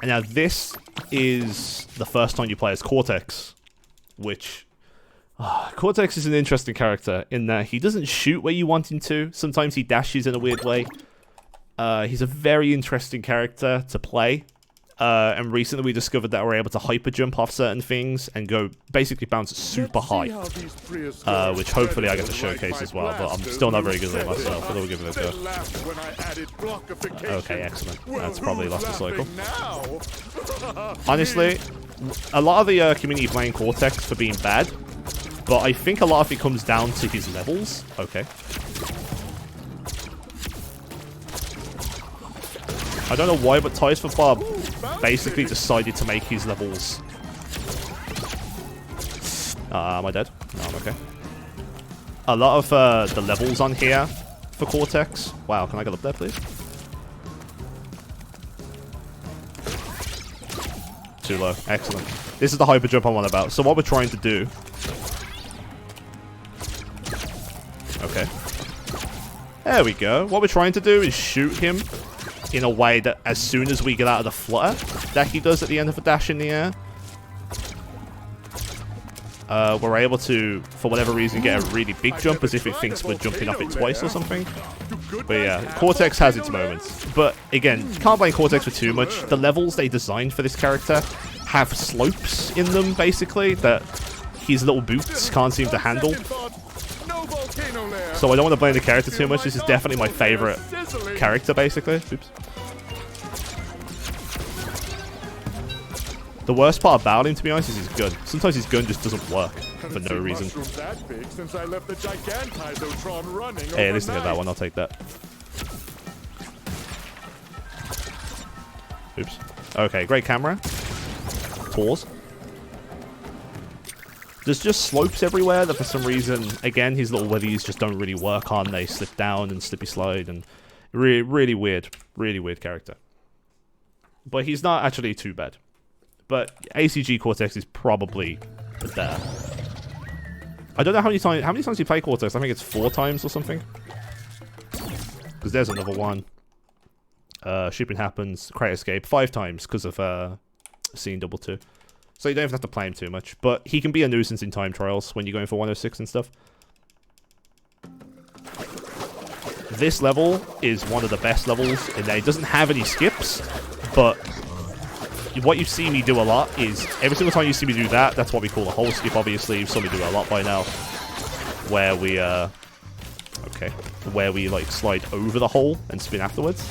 And now this is the first time you play as Cortex, which... Cortex is an interesting character in that he doesn't shoot where you want him to. Sometimes he dashes in a weird way. He's a very interesting character to play. And recently we discovered that we're able to hyper jump off certain things and go basically bounce super high. Which hopefully I get to showcase as well, but I'm still not very good at it myself, but we'll give it a go. Okay, excellent. That's probably lost the cycle. Honestly, a lot of the community blame Cortex for being bad, but I think a lot of it comes down to his levels. Okay. I don't know why, but Ties for Bob basically decided to make his levels... am I dead? No, I'm okay. A lot of the levels on here for Cortex... Wow, can I get up there, please? Too low. Excellent. This is the hyper jump I'm on about. So what we're trying to do... Okay. There we go. What we're trying to do is shoot him in a way that as soon as we get out of the flutter that he does at the end of a dash in the air, we're able to, for whatever reason, get a really big jump as if it thinks we're jumping off it twice or something. But yeah, Cortex has its moments. But again, can't blame Cortex for too much. The levels they designed for this character have slopes in them, basically, that his little boots can't seem to handle. So I don't want to blame the character too much. This is definitely my favorite character, basically. Oops. The worst part about him, to be honest, is his gun. Sometimes his gun just doesn't work for no reason. Hey, at least I get that one. I'll take that. Oops. Okay, great camera. Pause. There's just slopes everywhere that for some reason, again, his little withies just don't really work on. They slip down and slippy slide, and really weird character. But he's not actually too bad. But ACG Cortex is probably there. I don't know how many times you play Cortex. I think it's 4 times or something. Because there's another one. Shipping happens, crate escape 5 times because of scene double 2. So you don't even have to play him too much. But he can be a nuisance in time trials when you're going for 106 and stuff. This level is one of the best levels in there. It doesn't have any skips, but what you see me do a lot is every single time you see me do that, that's what we call a hole skip, obviously. You've saw me do it a lot by now. Where we like slide over the hole and spin afterwards.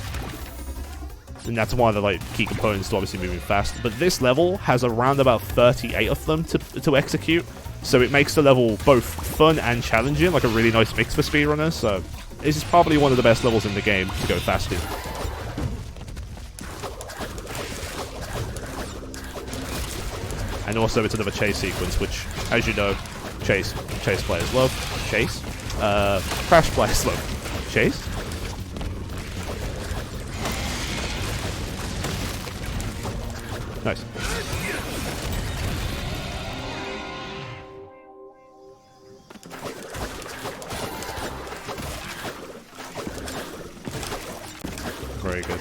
And that's one of the like key components to obviously moving fast. But this level has around about 38 of them to execute. So it makes the level both fun and challenging, like a really nice mix for speedrunners. So this is probably one of the best levels in the game to go fast in. And also it's another chase sequence, which, as you know, chase players love. Chase? Crash players love. Chase? Nice. Very good.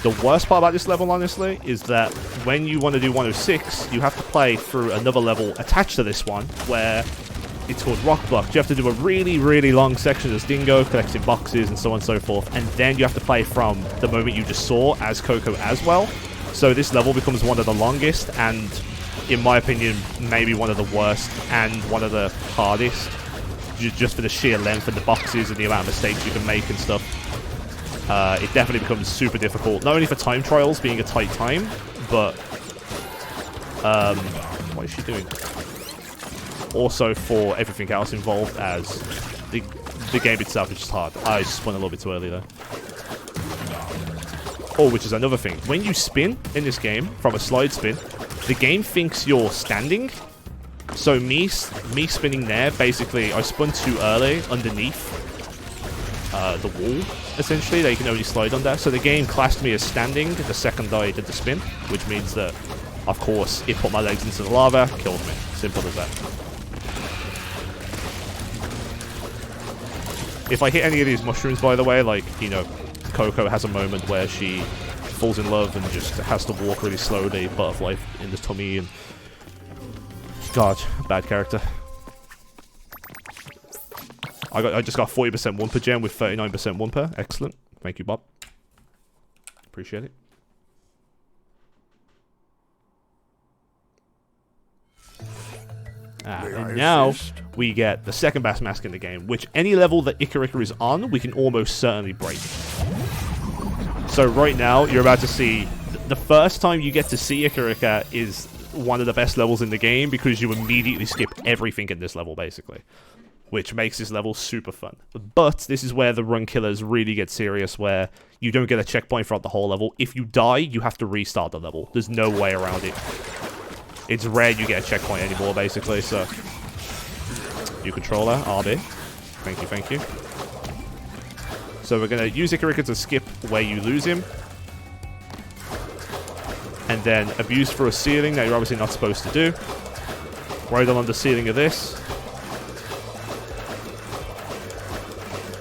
The worst part about this level, honestly, is that when you want to do 106, you have to play through another level attached to this one, where it's called Rock Block. You have to do a really long section as Dingo, collecting boxes and so on and so forth, and then you have to play from the moment you just saw as Coco as well. So this level becomes one of the longest, and in my opinion, maybe one of the worst, and one of the hardest, just for the sheer length and the boxes and the amount of mistakes you can make and stuff. It definitely becomes super difficult, not only for time trials being a tight time, but what is she doing? Also for everything else involved, as the game itself is just hard. I just went a little bit too early there. Oh, which is another thing. When you spin in this game from a slide spin, the game thinks you're standing. So me spinning there, basically, I spun too early underneath the wall, essentially. They can only slide on that. So the game classed me as standing the second I did the spin, which means that, of course, it put my legs into the lava, killed me. Simple as that. If I hit any of these mushrooms, by the way, like, you know, Coco has a moment where she falls in love and just has to walk really slowly, butterfly in the tummy, and God, bad character. I just got 40% Wumper gem with 39% Wumper. Excellent. Thank you, Bob. Appreciate it. And now we get the second best mask in the game, which any level that Ikarika is on, we can almost certainly break. So right now, you're about to see, the first time you get to see Ikarika is one of the best levels in the game, because you immediately skip everything in this level, basically. Which makes this level super fun. But this is where the run killers really get serious, where you don't get a checkpoint throughout the whole level. If you die, you have to restart the level. There's no way around it. It's rare you get a checkpoint anymore, basically, so... You controller, RB. Thank you, thank you. So we're going to use Ikarika to skip where you lose him. And then abuse through a ceiling that you're obviously not supposed to do. Right along the ceiling of this.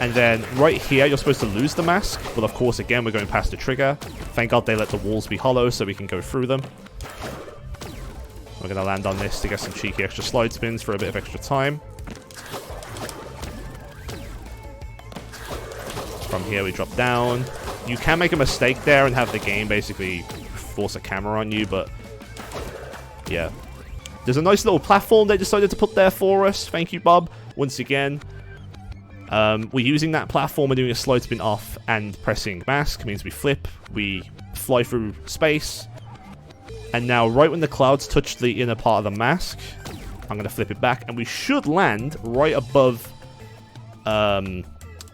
And then right here, you're supposed to lose the mask. But of course, again, we're going past the trigger. Thank God they let the walls be hollow so we can go through them. We're going to land on this to get some cheeky extra slide spins for a bit of extra time. From here, we drop down. You can make a mistake there and have the game basically force a camera on you, but yeah. There's a nice little platform they decided to put there for us. Thank you, Bob, once again. We're using that platform and doing a slide spin off and pressing mask. Means we flip, we fly through space. And now, right when the clouds touch the inner part of the mask, I'm going to flip it back, and we should land right above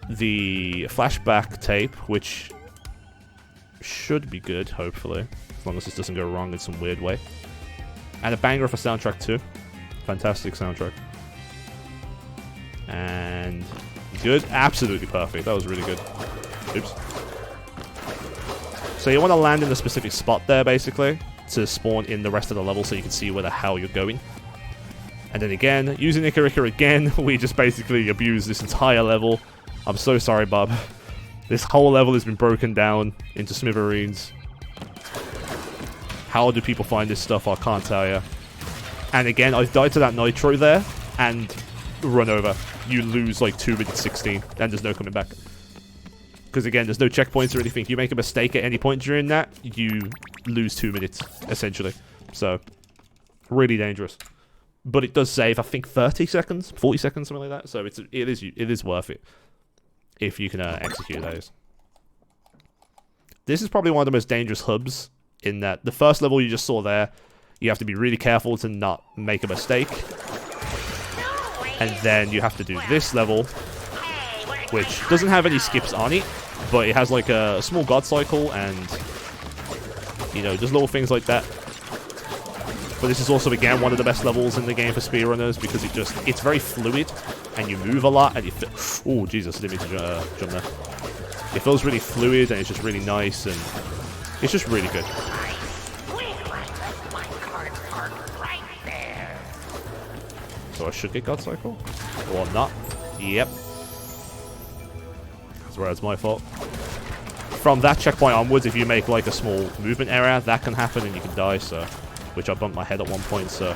the flashback tape, which should be good, hopefully. As long as this doesn't go wrong in some weird way. And a banger of a soundtrack, too. Fantastic soundtrack. And good. Absolutely perfect. That was really good. Oops. So you want to land in a specific spot there, basically, to spawn in the rest of the level so you can see where the hell you're going. And then again, using Ikarika again, we just basically abuse this entire level. I'm so sorry, Bob. This whole level has been broken down into smithereens. How do people find this stuff? I can't tell you. And again, I've died to that nitro there, and run over. You lose like 2 minutes 16, and there's no coming back. Because again, there's no checkpoints or anything. You make a mistake at any point during that, you lose 2 minutes, essentially. So, really dangerous. But it does save, I think, 30 seconds, 40 seconds, something like that. So it is worth it if you can execute those. This is probably one of the most dangerous hubs, in that the first level you just saw there, you have to be really careful to not make a mistake. And then you have to do this level, which doesn't have any skips on it, but it has like a small god cycle and, you know, just little things like that. But this is also, again, one of the best levels in the game for speedrunners, because it's very fluid, and you move a lot, and you oh, Jesus, I didn't mean to jump there. It feels really fluid, and it's just really nice, and it's just really good. So I should get God Cycle? Or not? Yep. That's where it's my fault. From that checkpoint onwards, if you make like a small movement error, that can happen and you can die, so... Which I bumped my head at one point, so...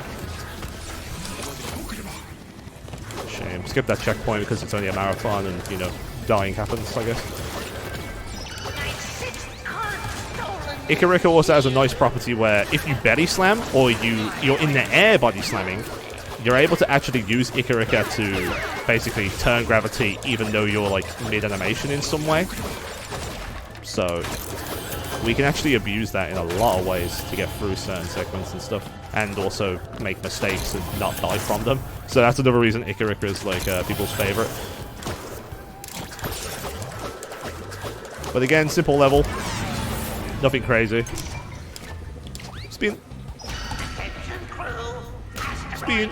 Shame. Skip that checkpoint because it's only a marathon and, you know, dying happens, I guess. Ikarika also has a nice property where if you belly slam, or you're in the air body slamming, you're able to actually use Ikarika to basically turn gravity even though you're like mid-animation in some way. So we can actually abuse that in a lot of ways to get through certain segments and stuff, and also make mistakes and not die from them. So that's another reason Ikarika is like people's favorite. But again, simple level, nothing crazy. Spin. Spin.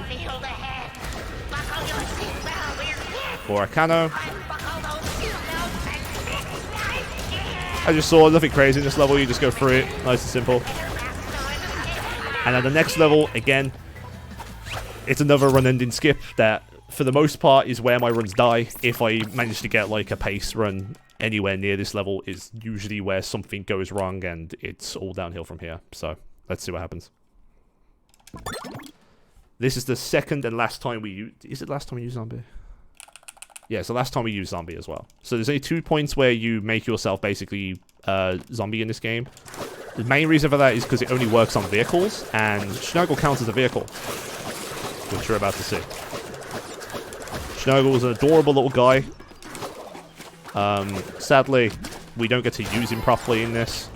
For Akano. As you saw, nothing crazy in this level, you just go through it, nice and simple. And at the next level, again, it's another run-ending skip that, for the most part, is where my runs die. If I manage to get like a pace run anywhere near this level, is usually where something goes wrong, and it's all downhill from here. So, let's see what happens. This is the second and last time we use... Is it last time we use Zombie? Yeah, so last time we used Zombie as well. So there's only 2 points where you make yourself basically Zombie in this game. The main reason for that is because it only works on vehicles, and Schnurgle counts as a vehicle, which you're about to see. Schnurgle is an adorable little guy. Sadly, we don't get to use him properly in this,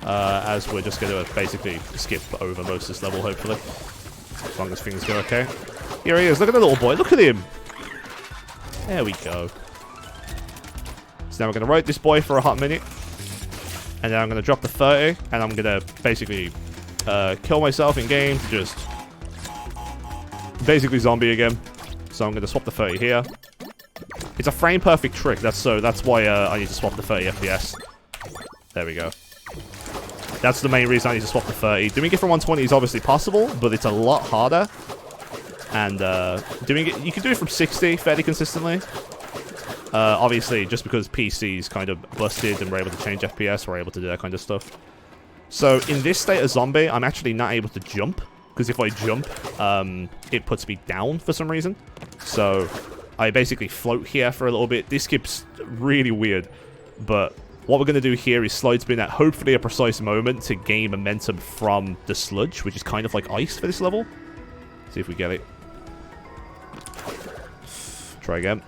as we're just going to basically skip over most of this level, hopefully. As long as things go okay. Here he is, look at the little boy, look at him! There we go. So now we're going to ride this boy for a hot minute. And then I'm going to drop the 30. And I'm going to basically kill myself in game. Just basically zombie again. So I'm going to swap the 30 here. It's a frame perfect trick. That's why I need to swap the 30 FPS. There we go. That's the main reason I need to swap the 30. Doing it from 120 is obviously possible, but it's a lot harder. And doing it, you can do it from 60 fairly consistently. Obviously, just because PC is kind of busted and we're able to change FPS, we're able to do that kind of stuff. So in this state of zombie, I'm actually not able to jump, because if I jump, it puts me down for some reason. So I basically float here for a little bit. This skip's really weird, but what we're going to do here is slide spin at hopefully a precise moment to gain momentum from the sludge, which is kind of like ice for this level. See if we get it. Try again.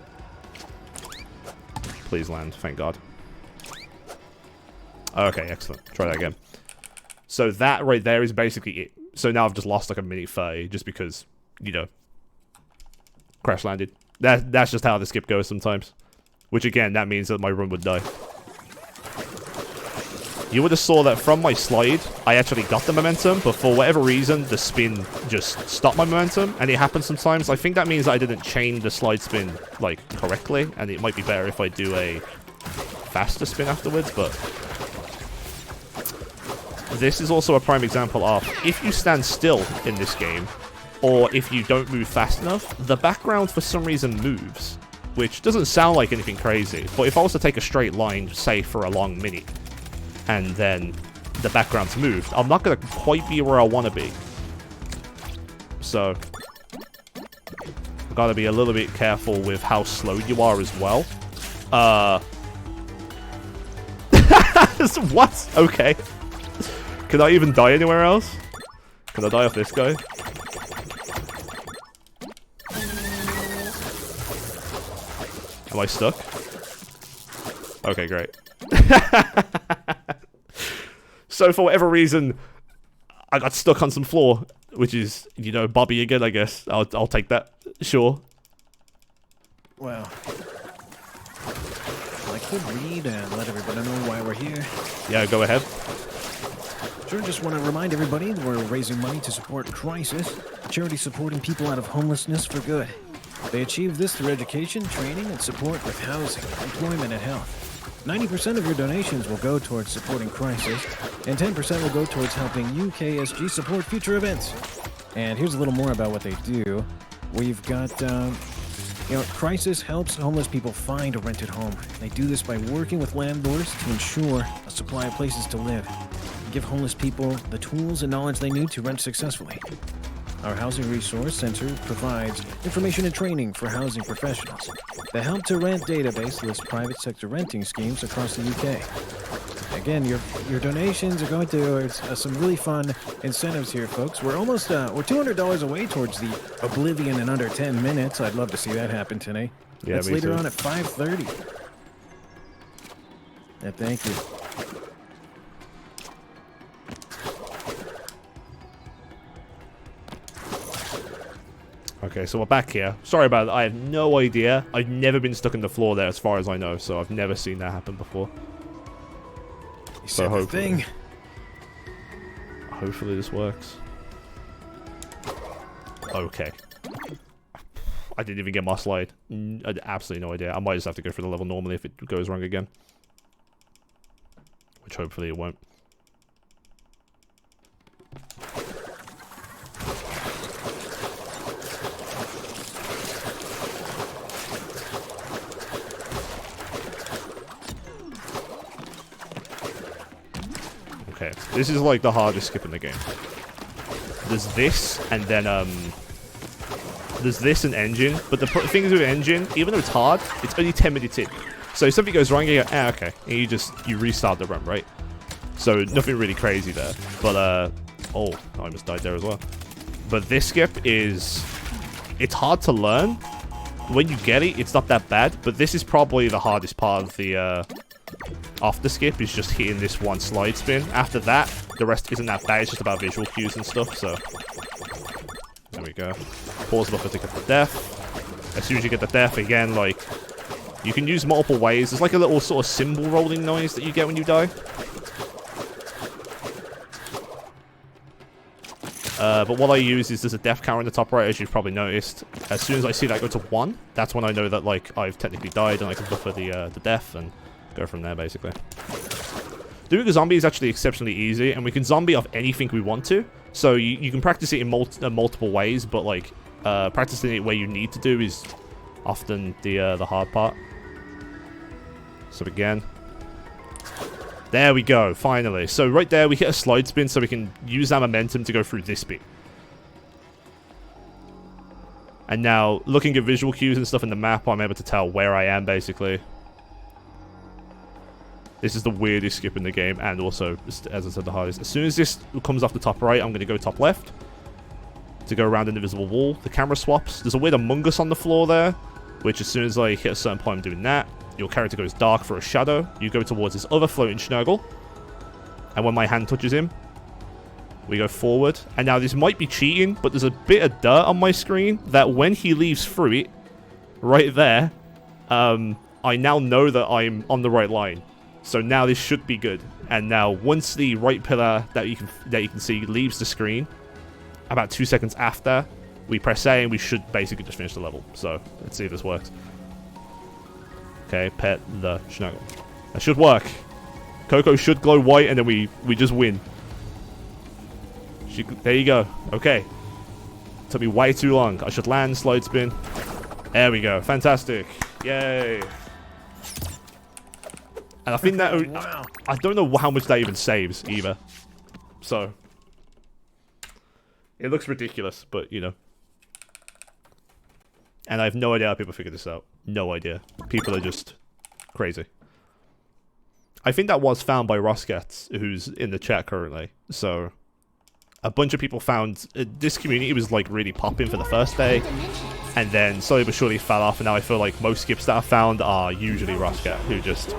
Please land, thank God. Okay, excellent. Try that again. So that right there is basically it. So now I've just lost like a minute 30 just because, you know, crash landed. That's just how the skip goes sometimes. Which again, that means that my run would die. you would have saw that from my slide, I actually got the momentum, but for whatever reason, the spin just stopped my momentum, and it happens sometimes. I think that means that I didn't chain the slide spin, like, correctly, and it might be better if I do a faster spin afterwards, but this is also a prime example of, if you stand still in this game, or if you don't move fast enough, the background for some reason moves, which doesn't sound like anything crazy, but if I was to take a straight line, say, for a long minute, and then the background's moved, I'm not going to quite be where I want to be. So, I've got to be a little bit careful with how slow you are as well. What? Okay. Can I even die anywhere else? Can I die off this guy? Am I stuck? Okay, great. So for whatever reason, I got stuck on some floor, which is, you know, Bobby again, I guess. I'll take that. Sure. Well, I could read and let everybody know why we're here. Yeah, go ahead. Sure, just want to remind everybody that we're raising money to support Crisis, a charity supporting people out of homelessness for good. They achieve this through education, training, and support with housing, employment, and health. 90% of your donations will go towards supporting Crisis, and 10% will go towards helping UKSG support future events. And here's a little more about what they do. We've got, Crisis helps homeless people find a rented home. They do this by working with landlords to ensure a supply of places to live. Give homeless people the tools and knowledge they need to rent successfully. Our Housing Resource Center provides information and training for housing professionals. The Help to Rent database lists private sector renting schemes across the UK. Again, your donations are going towards some really fun incentives here, folks. We're almost we're $200 away towards the Oblivion in under 10 minutes. I'd love to see that happen today. Yeah, That's me later too. on at 5:30. Yeah, thank you. Okay, so we're back here. Sorry about that. I have no idea. I've never been stuck in the floor there as far as I know, so I've never seen that happen before. You So said the hopefully- thing. Hopefully this works. Okay. I didn't even get my slide. I had absolutely no idea. I might just have to go through the level normally if it goes wrong again. Which hopefully it won't. Okay, this is like the hardest skip in the game. There's this, and then, there's this and engine, but the thing is with engine, even though it's hard, it's only 10 minutes in. So if something goes wrong, you go, okay, and you restart the run, right? So nothing really crazy there. But, oh, I almost died there as well. But this skip is, it's hard to learn. When you get it, it's not that bad, but this is probably the hardest part of the, after skip is just hitting this one slide spin. After that, the rest isn't that bad. It's just about visual cues and stuff, so. There we go. Pause buffer to get the death. As soon as you get the death, again, like, you can use multiple ways. There's like a little sort of cymbal rolling noise that you get when you die. But what I use is there's a death counter in the top right, as you've probably noticed. As soon as I see that go to 1, that's when I know that, like, I've technically died and I can buffer the death and go from there, basically. Doing a zombie is actually exceptionally easy, and we can zombie off anything we want to. So you can practice it in multiple ways, but, like, practicing it where you need to do is often the hard part. So again. There we go, finally. So right there, we hit a slide spin so we can use our momentum to go through this bit. And now, looking at visual cues and stuff in the map, I'm able to tell where I am, basically. This is the weirdest skip in the game, and also, as I said, the hardest. As soon as this comes off the top right, I'm going to go top left to go around an invisible wall. The camera swaps. There's a weird Among Us on the floor there, which as soon as I hit a certain point, I'm doing that. Your character goes dark for a shadow. You go towards this other floating Schnurgle. And when my hand touches him, we go forward. And now this might be cheating, but there's a bit of dirt on my screen that when he leaves through it, right there, I now know that I'm on the right line. So now this should be good. And now, once the right pillar that you can see leaves the screen, about 2 seconds after, we press A and we should basically just finish the level. So let's see if this works. Okay, pet the Schnaggle. That should work. Coco should glow white, and then we just win. There you go. Okay. Took me way too long. I should land, slide spin. There we go. Fantastic. Yay. And I think that... Wow. I don't know how much that even saves, either. So... It looks ridiculous, but, you know. And I have no idea how people figure this out. No idea. People are just crazy. I think that was found by Roscat, who's in the chat currently. So, a bunch of people found... this community was, like, really popping for the first day. And then, slowly but surely, fell off. And now I feel like most skips that I found are usually Roscat, who just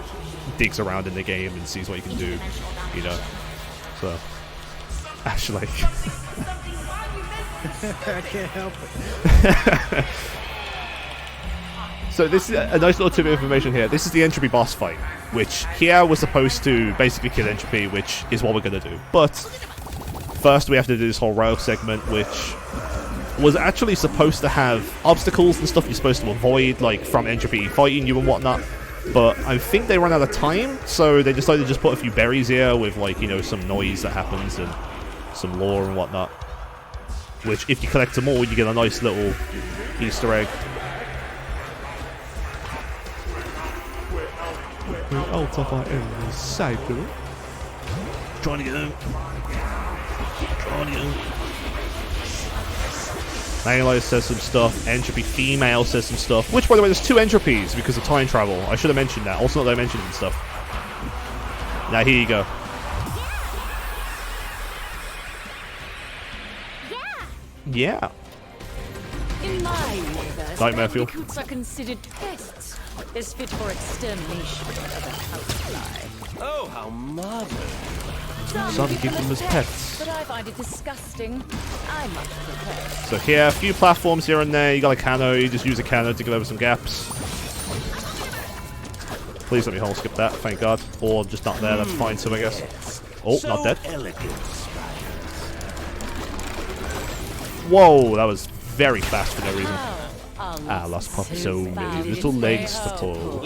digs around in the game and sees what he can do. You know? So... Actually... I can't help it. So this is a nice little tip of information here. This is the Entropy boss fight, which here we're supposed to basically kill Entropy, which is what we're going to do. But first we have to do this whole rail segment, which was actually supposed to have obstacles and stuff you're supposed to avoid, like from Entropy fighting you and whatnot. But I think they ran out of time, so they decided to just put a few berries here with, like, you know, some noise that happens and some lore and whatnot. Which, if you collect them all, you get a nice little Easter egg. Trying to get out. Nayelight says some stuff. Entropy Female says some stuff. Which, by the way, there's 2 entropies because of time travel. I should have mentioned that. Also, not that I mentioned stuff. Now, here you go. Yeah. In my universe, Nightmare fuel. Bandicoots are considered pests. Is fit for extermination of a housefly. Oh, how modern. Some keep them as pets. But I find it disgusting. I much prefer. So here, a few platforms here and there. You got a cano. You just use a cano to get over some gaps. Please let me hold skip that. Thank God. Or just not there. That's fine too, I guess. Oh, not dead. Whoa, that was very fast for no reason. Ah, lost pop so many little legs to pull.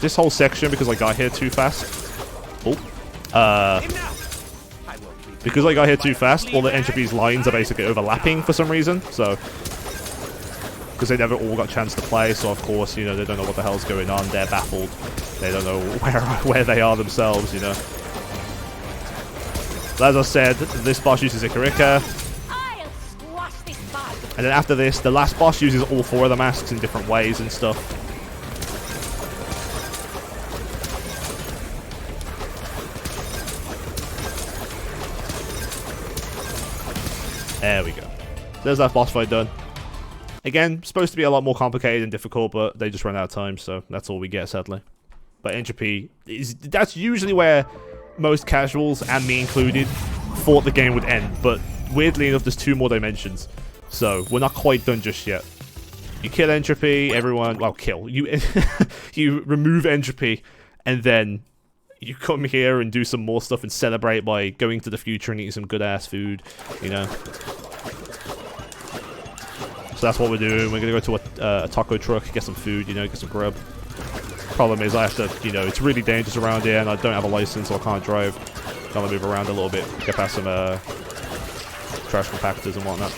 This whole section, because I got here too fast. Because I got here too fast, all the Entropy's lines are basically overlapping for some reason, so... Because they never all got a chance to play, so of course, you know, they don't know what the hell's going on, they're baffled. They don't know where they are themselves, you know. As I said, this boss uses Ikarika. And then after this, the last boss uses all 4 of the masks in different ways and stuff. There we go. There's that boss fight done. Again, supposed to be a lot more complicated and difficult, but they just ran out of time, so that's all we get, sadly. But Entropy, that's usually where most casuals, and me included, thought the game would end, but weirdly enough, there's 2 more dimensions, so we're not quite done just yet. You kill Entropy, everyone, well, kill. You you remove Entropy, and then you come here and do some more stuff and celebrate by going to the future and eating some good-ass food, you know. So that's what we're doing. We're gonna go to a taco truck, get some food, you know, get some grub. Problem is, I have to, you know, it's really dangerous around here, and I don't have a license, so I can't drive. Gotta move around a little bit, get past some trash compactors and whatnot.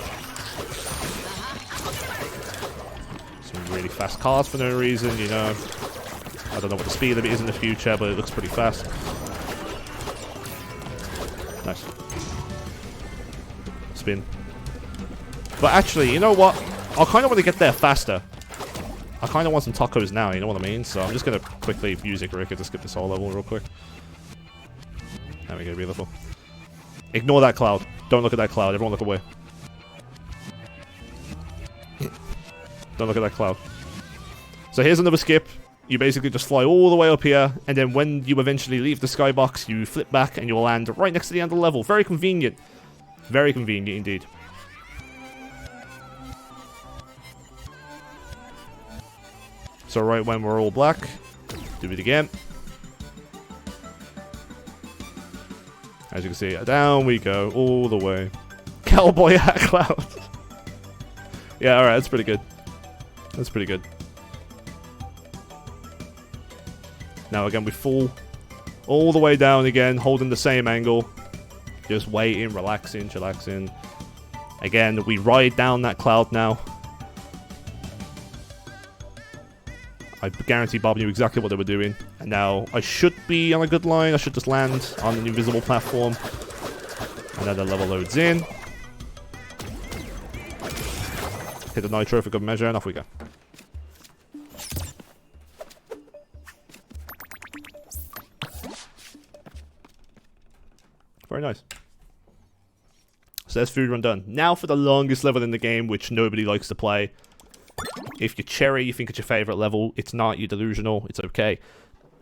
Some really fast cars for no reason, you know. I don't know what the speed limit is in the future, but it looks pretty fast. Nice. Spin. But actually, you know what? I kind of want to get there faster. I kind of want some tacos now, you know what I mean? So I'm just going to quickly use Ikarika to skip this whole level real quick. There we go, beautiful. Ignore that cloud. Don't look at that cloud. Everyone look away. Don't look at that cloud. So here's another skip. You basically just fly all the way up here, and then when you eventually leave the skybox, you flip back and you'll land right next to the end of the level. Very convenient. Very convenient indeed. So right when we're all black, Do it again. As you can see, down we go, all the way. Cowboy hat cloud. Yeah, alright, that's pretty good. That's pretty good. Now again, we fall all the way down again, holding the same angle. Just waiting, relaxing, chillaxing. Again, we ride down that cloud now. I guarantee Bob knew exactly what they were doing. And now I should be on a good line. I should just land on an invisible platform. And then the level loads in. Hit the nitro for good measure, and off we go. Very nice. So there's food run done. Now for the longest level in the game, which nobody likes to play. If you're Cherry, you think it's your favourite level. It's not, you're delusional. It's okay.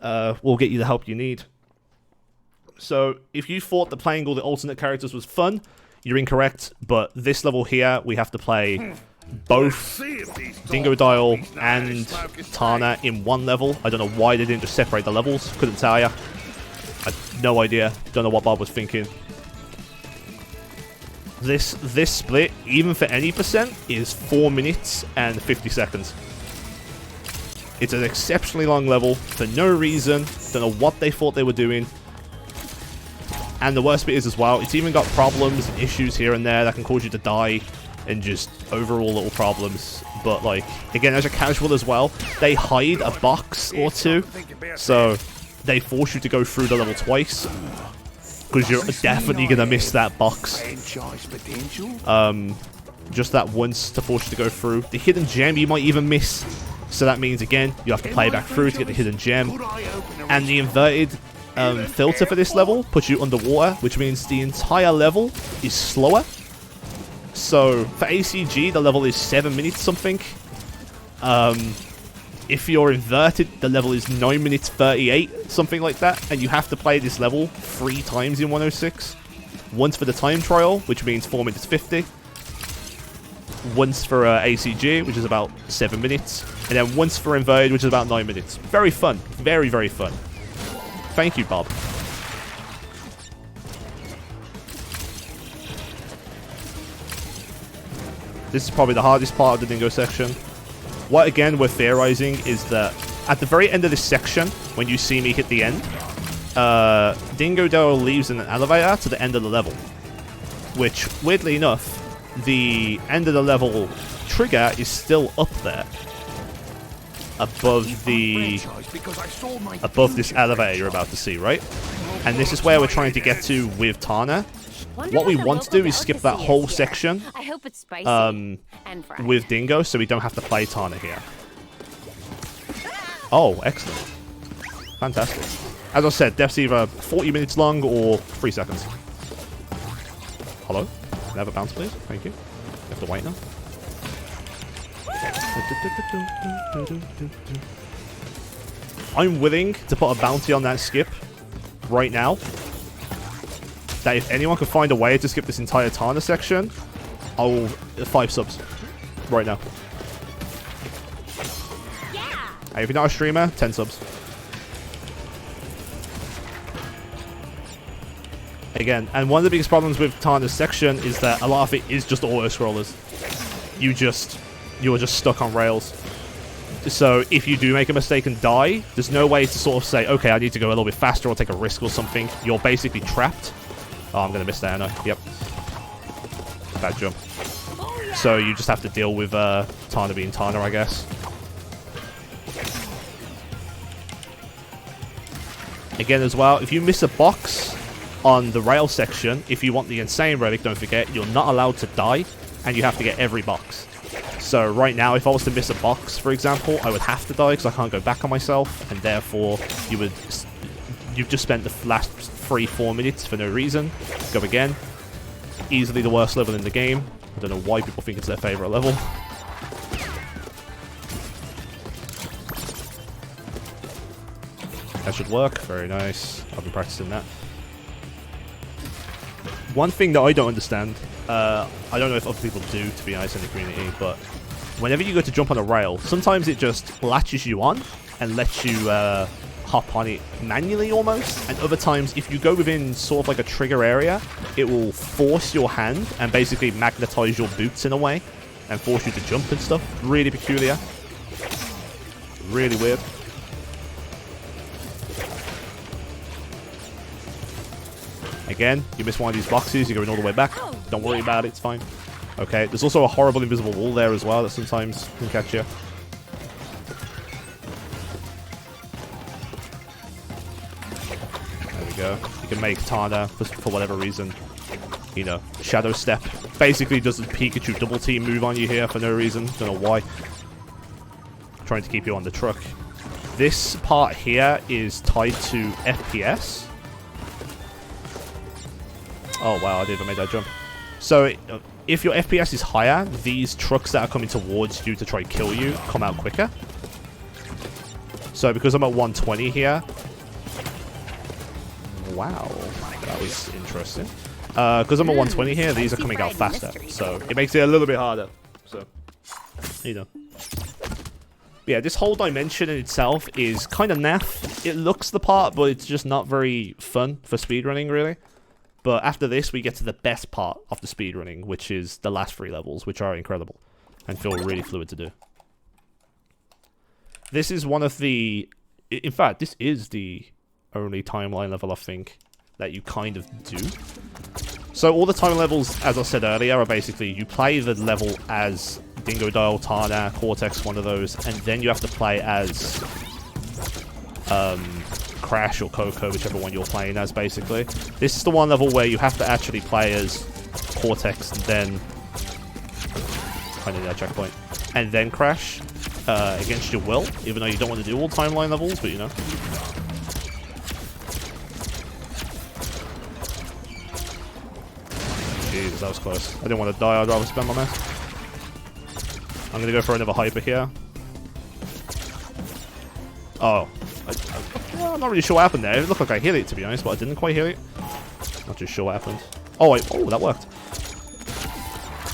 We'll get you the help you need. So, if you thought that playing all the alternate characters was fun, you're incorrect. But this level here, we have to play both Dingo Dial and Tana in one level. I don't know why they didn't just separate the levels. Couldn't tell you. I have no idea. Don't know what Bob was thinking. This split, even for any percent, is 4 minutes and 50 seconds. It's an exceptionally long level for no reason. Don't know what they thought they were doing. And the worst bit is as well, it's even got problems and issues here and there that can cause you to die and just overall little problems. But like, again, as a casual as well, they hide a box or two. So they force you to go through the level twice. Because you're definitely going to miss that box. Just that once to force you to go through. The hidden gem you might even miss. So that means, again, you have to play back through to get the hidden gem. And the inverted filter for this level puts you underwater, which means the entire level is slower. So for ACG, the level is 7 minutes something. If you're inverted, the level is 9 minutes 38, something like that. And you have to play this level 3 times in 106. Once for the time trial, which means 4 minutes 50. Once for ACG, which is about 7 minutes. And then once for inverted, which is about 9 minutes. Very fun. Very, very fun. Thank you, Bob. This is probably the hardest part of the Dingo section. What, again, we're theorizing is that at the very end of this section, when you see me hit the end, Dingo Dale leaves in an elevator to the end of the level. Which, weirdly enough, the end of the level trigger is still up there. Above this elevator you're about to see, right? And this is where we're trying to get to with Tana. What we want to do is skip that whole section with Dingo, so we don't have to play Tana here. Oh, excellent. Fantastic. As I said, death's either 40 minutes long or 3 seconds. Hello? Can I have a bounce, please? Thank you. You have to wait now. I'm willing to put a bounty on that skip right now. That if anyone can find a way to skip this entire Tana section, I'll 5 subs right now. Hey, if you're not a streamer, 10 subs. Again, and one of the biggest problems with Tana's section is that a lot of it is just auto-scrollers. You're just stuck on rails. So if you do make a mistake and die, there's no way to sort of say, okay, I need to go a little bit faster or take a risk or something. You're basically trapped. Oh, I'm going to miss that, aren't I? Yep. Bad jump. So you just have to deal with Tana being Tana, I guess. Again, as well, if you miss a box on the rail section, if you want the insane relic, don't forget, you're not allowed to die, and you have to get every box. So right now, if I was to miss a box, for example, I would have to die because I can't go back on myself, and therefore you've just spent the last 3-4 minutes for no reason. Go again. Easily the worst level in the game. I don't know why people think it's their favorite level. That should work. Very nice. I've been practicing that. One thing that I don't understand, I don't know if other people do, to be honest, in the community, but whenever you go to jump on a rail, sometimes it just latches you on and lets you hop on it manually almost, and other times if you go within sort of like a trigger area, it will force your hand and basically magnetize your boots in a way and force you to jump and stuff. Really peculiar. Really weird. Again, you miss one of these boxes, you're going all the way back. Don't worry about it, it's fine. Okay, there's also a horrible invisible wall there as well that sometimes can catch you. There we go. You can make Tana, for whatever reason, you know, Shadow Step. Basically does a Pikachu double team move on you here for no reason. Don't know why. Trying to keep you on the truck. This part here is tied to FPS. Oh wow, I didn't even make that jump. So, if your FPS is higher, these trucks that are coming towards you to try to kill you come out quicker. So, because I'm at 120 here... Wow, that was interesting. Because I'm at 120 here, these are coming out faster. So, it makes it a little bit harder. So, you know. Yeah, this whole dimension in itself is kind of naff. It looks the part, but it's just not very fun for speedrunning, really. But after this, we get to the best part of the speedrunning, which is the last 3 levels, which are incredible and feel really fluid to do. This is one of the... In fact, this is the only timeline level, I think, that you kind of do. So all the time levels, as I said earlier, are basically you play the level as Dingodile, Tana, Cortex, one of those, and then you have to play as... Crash or Coco, whichever one you're playing as, basically. This is the one level where you have to actually play as Cortex, and then... I need that checkpoint. And then Crash, against your will, even though you don't want to do all timeline levels, but you know. Jesus, that was close. I didn't want to die, I'd rather spend my mess. I'm gonna go for another hyper here. Oh. Well, I'm not really sure what happened there. It looked like I hit it, to be honest, but I didn't quite hit it. Not too sure what happened. Oh, wait. Oh, that worked.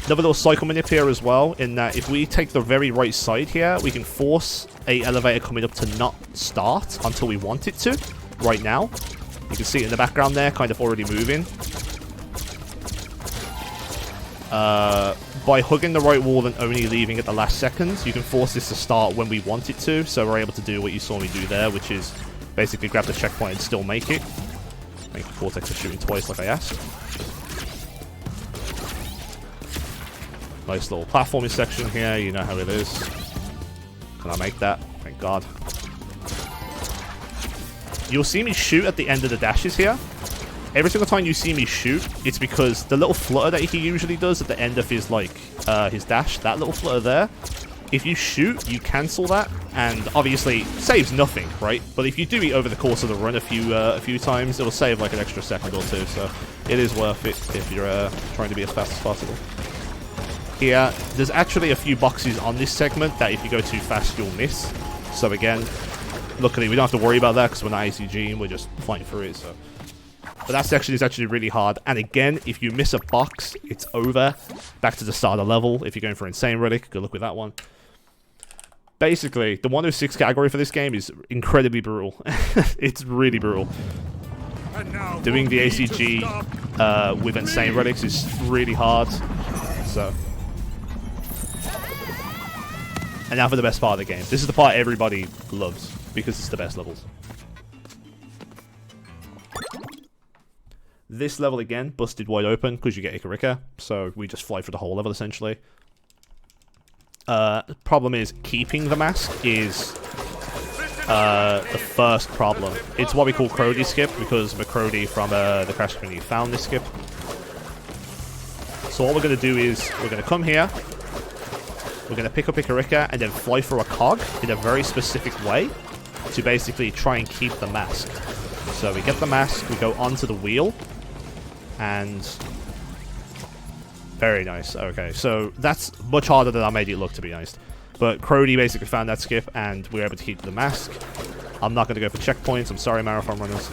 Another little cycle manip here as well, in that if we take the very right side here, we can force a elevator coming up to not start until we want it to. Right now. You can see it in the background there, kind of already moving. By hugging the right wall and only leaving at the last second, you can force this to start when we want it to, so we're able to do what you saw me do there, which is basically grab the checkpoint and still make it. Thank you, Cortex, for shooting twice like I asked. Nice little platforming section here, you know how it is. Can I make that? Thank God. You'll see me shoot at the end of the dashes here. Every single time you see me shoot, it's because the little flutter that he usually does at the end of his, like, his dash, that little flutter there, if you shoot, you cancel that, and obviously saves nothing, right? But if you do it over the course of the run a few times, it'll save like an extra second or two, so it is worth it if you're trying to be as fast as possible. Here, there's actually a few boxes on this segment that if you go too fast, you'll miss. So again, luckily we don't have to worry about that because we're not ACG and we're just fighting through it, so... But that section is actually really hard. And again, if you miss a box, it's over. Back to the start of the level. If you're going for Insane Relic, good luck with that one. Basically, the 106 category for this game is incredibly brutal. It's really brutal. Doing the ACG with Insane Relics is really hard. So. And now for the best part of the game. This is the part everybody loves because it's the best levels. This level again, busted wide open because you get Ikarika, so we just fly through the whole level essentially. The problem is keeping the mask is the first problem. It's what we call Crody skip because McCrody from the Crash community found this skip. So what we're going to do is we're going to come here, we're going to pick up Ikarika and then fly through a cog in a very specific way to basically try and keep the mask. So we get the mask, we go onto the wheel. And very nice. Okay, so that's much harder than I made it look, to be honest. But Crody basically found that skip, and we were able to keep the mask. I'm not going to go for checkpoints. I'm sorry, marathon runners.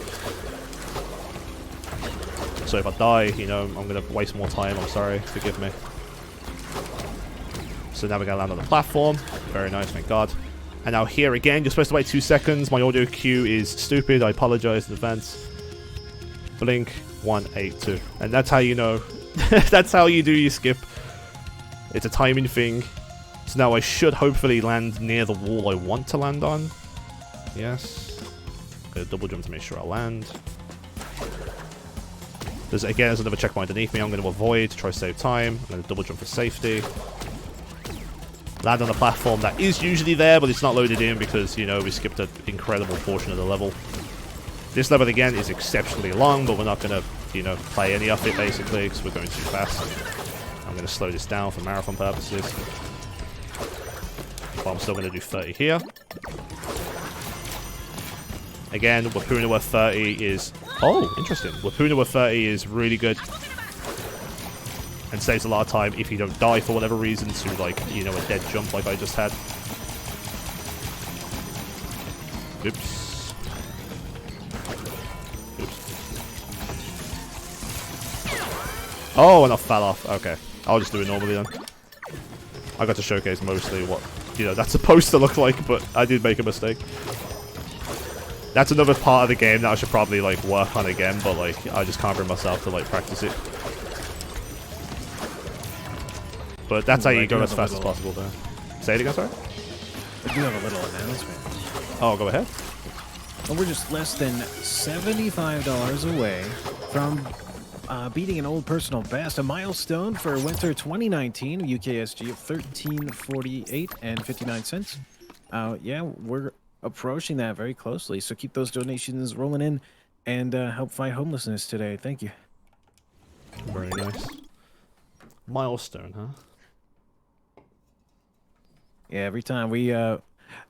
So if I die, you know, I'm going to waste more time. I'm sorry. Forgive me. So now we're going to land on the platform. Very nice, thank God. And now here again, you're supposed to wait 2 seconds. My audio cue is stupid. I apologize in advance. Blink 1, 8, 2. And that's how you know. That's how you do your skip. It's a timing thing. So now I should hopefully land near the wall I want to land on. Yes. Gonna double jump to make sure I land. There's another checkpoint underneath me. I'm going to avoid to try to save time. I'm going to double jump for safety. Land on a platform that is usually there, but it's not loaded in because, you know, we skipped an incredible portion of the level. This level, again, is exceptionally long, but we're not going to, you know, play any of it, basically, because we're going too fast. I'm going to slow this down for marathon purposes. But I'm still going to do 30 here. Again, Wapuna with 30 is... Oh, interesting. Wapuna with 30 is really good. And saves a lot of time if you don't die for whatever reason to, like, you know, a dead jump like I just had. Oops. Oops. Oh, and I fell off. Okay. I'll just do it normally then. I got to showcase mostly what, you know, that's supposed to look like, but I did make a mistake. That's another part of the game that I should probably, like, work on again, but, like, I just can't bring myself to, like, practice it. But that's how you go as fast as possible there. Say it again, sorry? I do have a little announcement. Oh, go ahead. Well, we're just less than $75 away from beating an old personal best, a milestone for winter 2019, UKSG of $13.48 and 59 cents. Yeah, we're approaching that very closely, so keep those donations rolling in and help fight homelessness today. Thank you. Very nice. Milestone, huh? Yeah, every time we at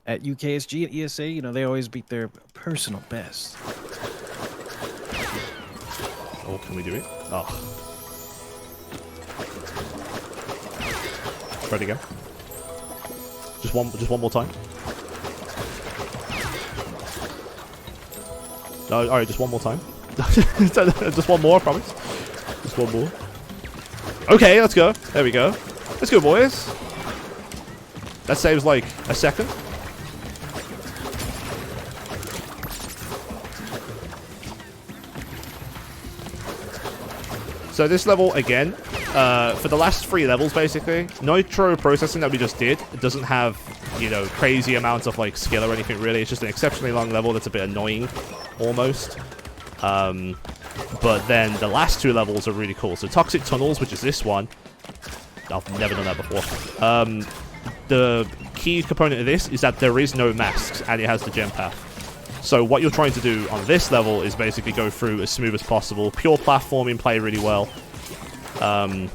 UKSG and ESA, you know, they always beat their personal best. Oh, can we do it? Oh. Try it again. Just one more time. No, alright, just one more time. Just one more, I promise. Just one more. Okay, let's go. There we go. Let's go, boys. That saves like a second. So this level, again, for the last 3 levels, basically, nitro processing that we just did, it doesn't have, you know, crazy amounts of, like, skill or anything, really. It's just an exceptionally long level that's a bit annoying, almost. But then the last 2 levels are really cool. So Toxic Tunnels, which is this one. I've never done that before. The key component of this is that there is no masks, and it has the gem path. So what you're trying to do on this level is basically go through as smooth as possible. Pure platforming, play really well. And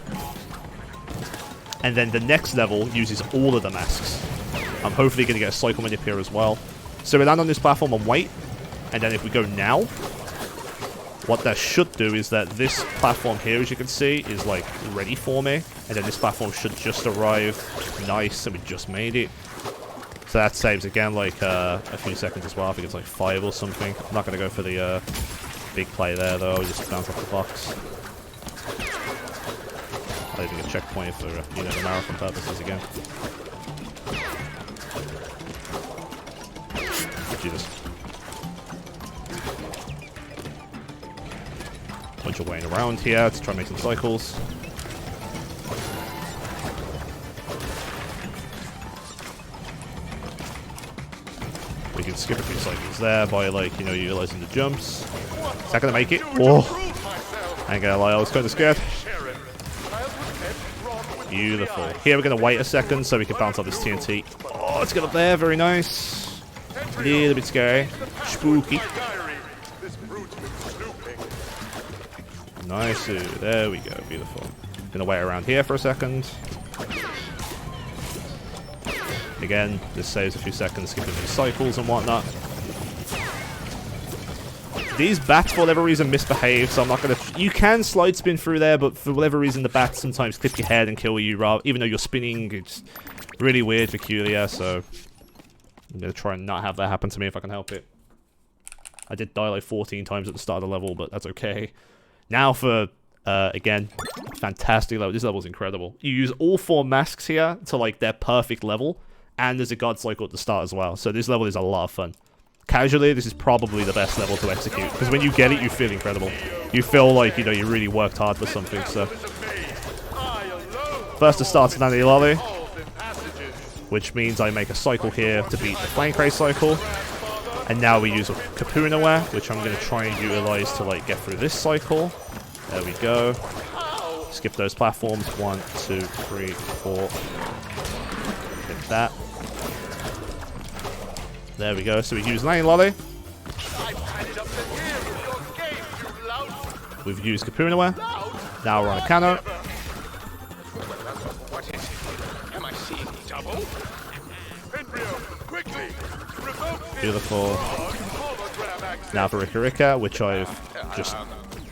then the next level uses all of the masks. I'm hopefully going to get a cycle manip here as well. So we land on this platform and wait. And then if we go now, what that should do is that this platform here, as you can see, is like ready for me. And then this platform should just arrive. Nice, and we just made it. So that saves, again, like a few seconds as well. I think it's like 5 or something. I'm not going to go for the big play there, though. Just bounce off the box. Leaving a checkpoint for, you know, the marathon purposes again. Jesus. Bunch of waiting around here to try and make some cycles. We can skip a few cycles there by, like, you know, utilizing the jumps. Is that gonna make it? Oh! I ain't gonna lie, I was kind of scared. Beautiful. Here we're gonna wait a second so we can bounce off this TNT. Oh, let's get up there. Very nice. A little bit scary. Spooky. Nice. There we go. Beautiful. Gonna wait around here for a second. Again, this saves a few seconds, skipping these cycles and whatnot. These bats, for whatever reason, misbehave, so I'm not going to... You can slide spin through there, but for whatever reason, the bats sometimes clip your head and kill you, even though you're spinning. It's really weird, peculiar, so... I'm going to try and not have that happen to me if I can help it. I did die like 14 times at the start of the level, but that's okay. Now for, again, fantastic level. This level is incredible. You use all 4 masks here to, like, their perfect level. and there's a God Cycle at the start as well. So this level is a lot of fun. Casually, this is probably the best level to execute, because when you get it, you feel incredible. You feel like, you know, you really worked hard for something, so... First to start is Nanny Lolly, which means I make a cycle here to beat the Flame Craze cycle. And now we use a Capoeira, which I'm going to try and utilize to, like, get through this cycle. There we go. Skip those platforms. 1, 2, 3, 4. Hit that. There we go. So we use Nanny Lolly. We've used Capoeira. Now we're on a Cano. Beautiful. Now for Rika Rika, which I've just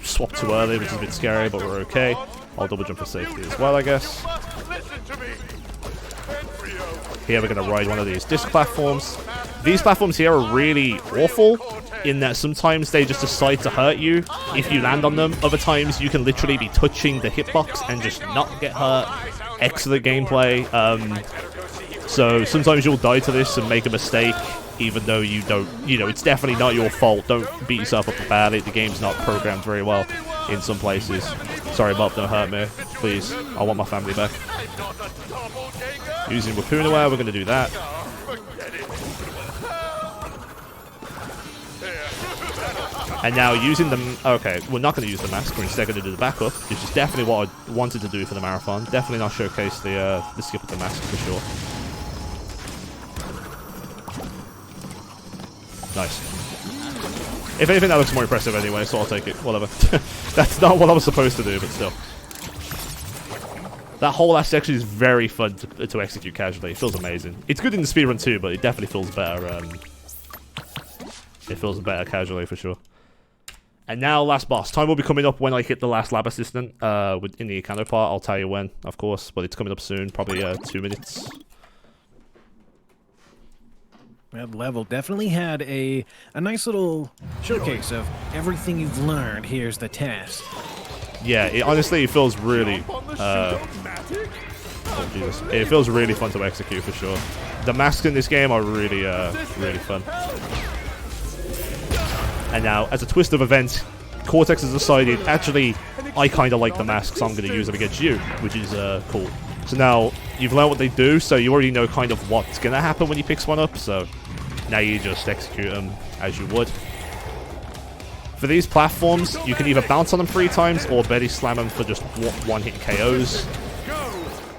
swapped too early, which is a bit scary, but we're okay. I'll double jump for safety as well, I guess. Here we're going to ride one of these disc platforms. These platforms here are really awful in that sometimes they just decide to hurt you if you land on them. Other times you can literally be touching the hitbox and just not get hurt. Excellent gameplay. So sometimes you'll die to this and make a mistake, even though you don't, you know, it's definitely not your fault. Don't beat yourself up about it. The game's not programmed very well in some places. Sorry, Bob, don't hurt me. Please, I want my family back. Using Wapunaware, we're going to do that. And now using the... Okay, we're not going to use the mask. We're instead going to do the backup, which is definitely what I wanted to do for the marathon. Definitely not showcase the skip of the mask for sure. Nice. If anything, that looks more impressive anyway, so I'll take it. Whatever. That's not what I was supposed to do, but still. That whole last section is very fun to execute casually. It feels amazing. It's good in the speedrun too, but it definitely feels better. It feels better casually for sure. And now, last boss. Time will be coming up when I hit the last lab assistant in the Ikano part. I'll tell you when, of course, but it's coming up soon. Probably 2 minutes. That level definitely had a nice little showcase of everything you've learned. Here's the test. Yeah, honestly, it feels really... oh, Jesus. It feels really fun to execute, for sure. The masks in this game are really, really fun. And now, as a twist of events, Cortex has decided, actually, I kind of like the masks, so I'm going to use them against you, which is cool. So now, you've learned what they do, so you already know kind of what's going to happen when he picks one up, so now you just execute them as you would. For these platforms, you can either bounce on them 3 times or Betty slam them for just one-hit KOs.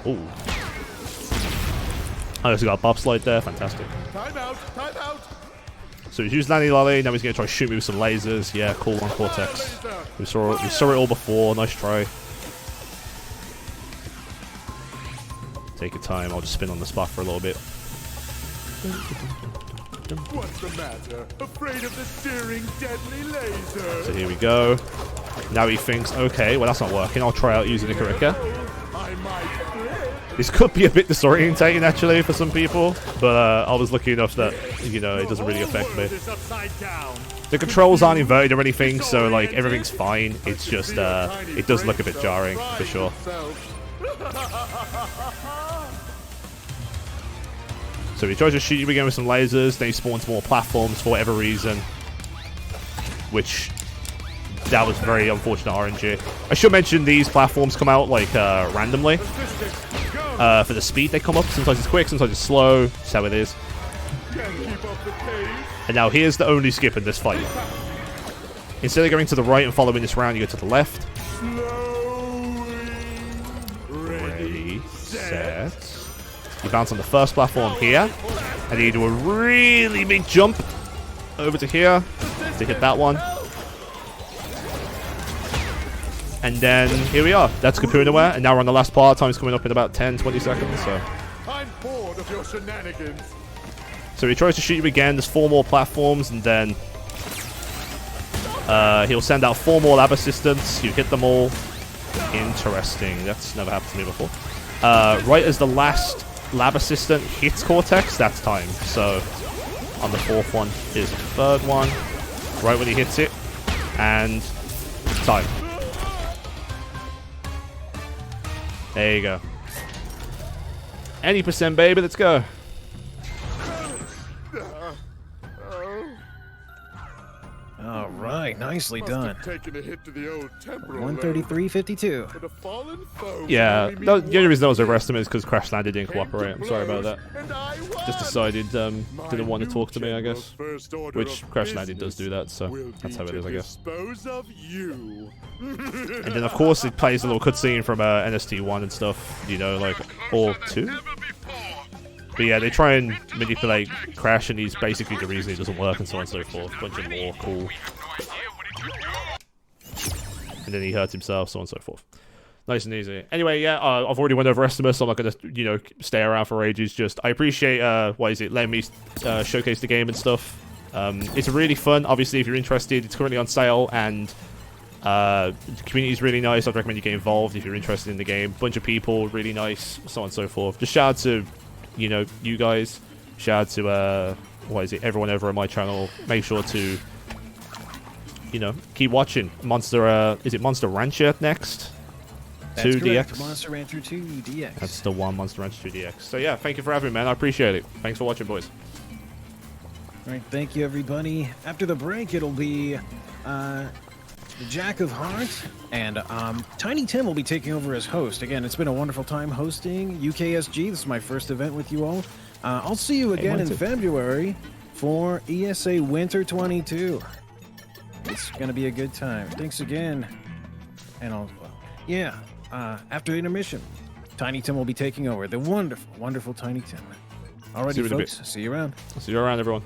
Ooh. I also got a bobslide there, fantastic. Time out, time out. So he's used Nanny Lolly, now he's going to try to shoot me with some lasers. Yeah, cool on Cortex. We saw it all before, nice try. Take your time, I'll just spin on the spot for a little bit. What's the matter? Afraid of the searing, deadly laser? So here we go. Now he thinks, okay, well that's not working, I'll try out using the Karika. I might. This could be a bit disorientating actually for some people, but I was lucky enough that, you know, it doesn't really affect me. The controls aren't inverted or anything, so like everything's fine. It's just, it does look a bit jarring, for sure. So he tries to shoot you again with some lasers, then he spawns more platforms for whatever reason. Which, that was very unfortunate RNG. I should mention these platforms come out like randomly. For the speed they come up, sometimes it's quick, sometimes it's slow. That's how it is. And now here's the only skip in this fight. Instead of going to the right and following this round, you go to the left. Ready, set. You bounce on the first platform here, and then you do a really big jump over to here to hit that one. And then here we are. That's Capoeira, and now we're on the last part. Time's coming up in about 10-20 seconds. So I'm bored of your shenanigans. he tries to shoot you again. There's 4 more platforms, and then he'll send out 4 more lab assistants. You hit them all. Interesting. That's never happened to me before. Right as the last lab assistant hits Cortex, that's time. So on the 4th one is the 3rd one. Right when he hits it, and time. There you go. Any percent, baby. Let's go. All right, nicely Must done. have taken a hit to the old temporal 133.52. But a fallen foe Yeah, only means the only one reason that was thing. overestimated is because Crash Landed didn't Came to cooperate. I'm sorry about that. blows, and I Just won. decided My didn't want to new talk to me, I general's guess. first order Which of Crash Landing does do that, so will that's be how it to is, I guess. dispose of you. And then, of course, it plays a little cutscene from NST1 and stuff, you know, like, or 2? But yeah, they try and manipulate Crash, and he's basically the reason it doesn't work, and so on and so forth. Bunch of more cool. And then he hurts himself, so on and so forth. Nice and easy. Anyway, yeah, I've already went over estimates, so I'm not going to, you know, stay around for ages. Just, I appreciate, letting me showcase the game and stuff. It's really fun. Obviously, if you're interested, it's currently on sale, and the community is really nice. I'd recommend you get involved if you're interested in the game. Bunch of people, really nice, so on and so forth. Just shout out to, you know, you guys. Shout out to, everyone over on my channel. Make sure to, you know, keep watching. Is it Monster Rancher next? That's 2 correct. DX? Monster Rancher 2 DX. That's the one, Monster Rancher 2 DX. So yeah, thank you for having me, man. I appreciate it. Thanks for watching, boys. All right, thank you, everybody. After the break, it'll be the Jack of Hearts, and Tiny Tim will be taking over as host. Again, it's been a wonderful time hosting UKSG. This is my first event with you all. I'll see you again in February for ESA Winter 22. It's going to be a good time. Thanks again. And after intermission, Tiny Tim will be taking over. The wonderful, wonderful Tiny Tim. Alrighty, See you in a folks. See you around. See you around, everyone.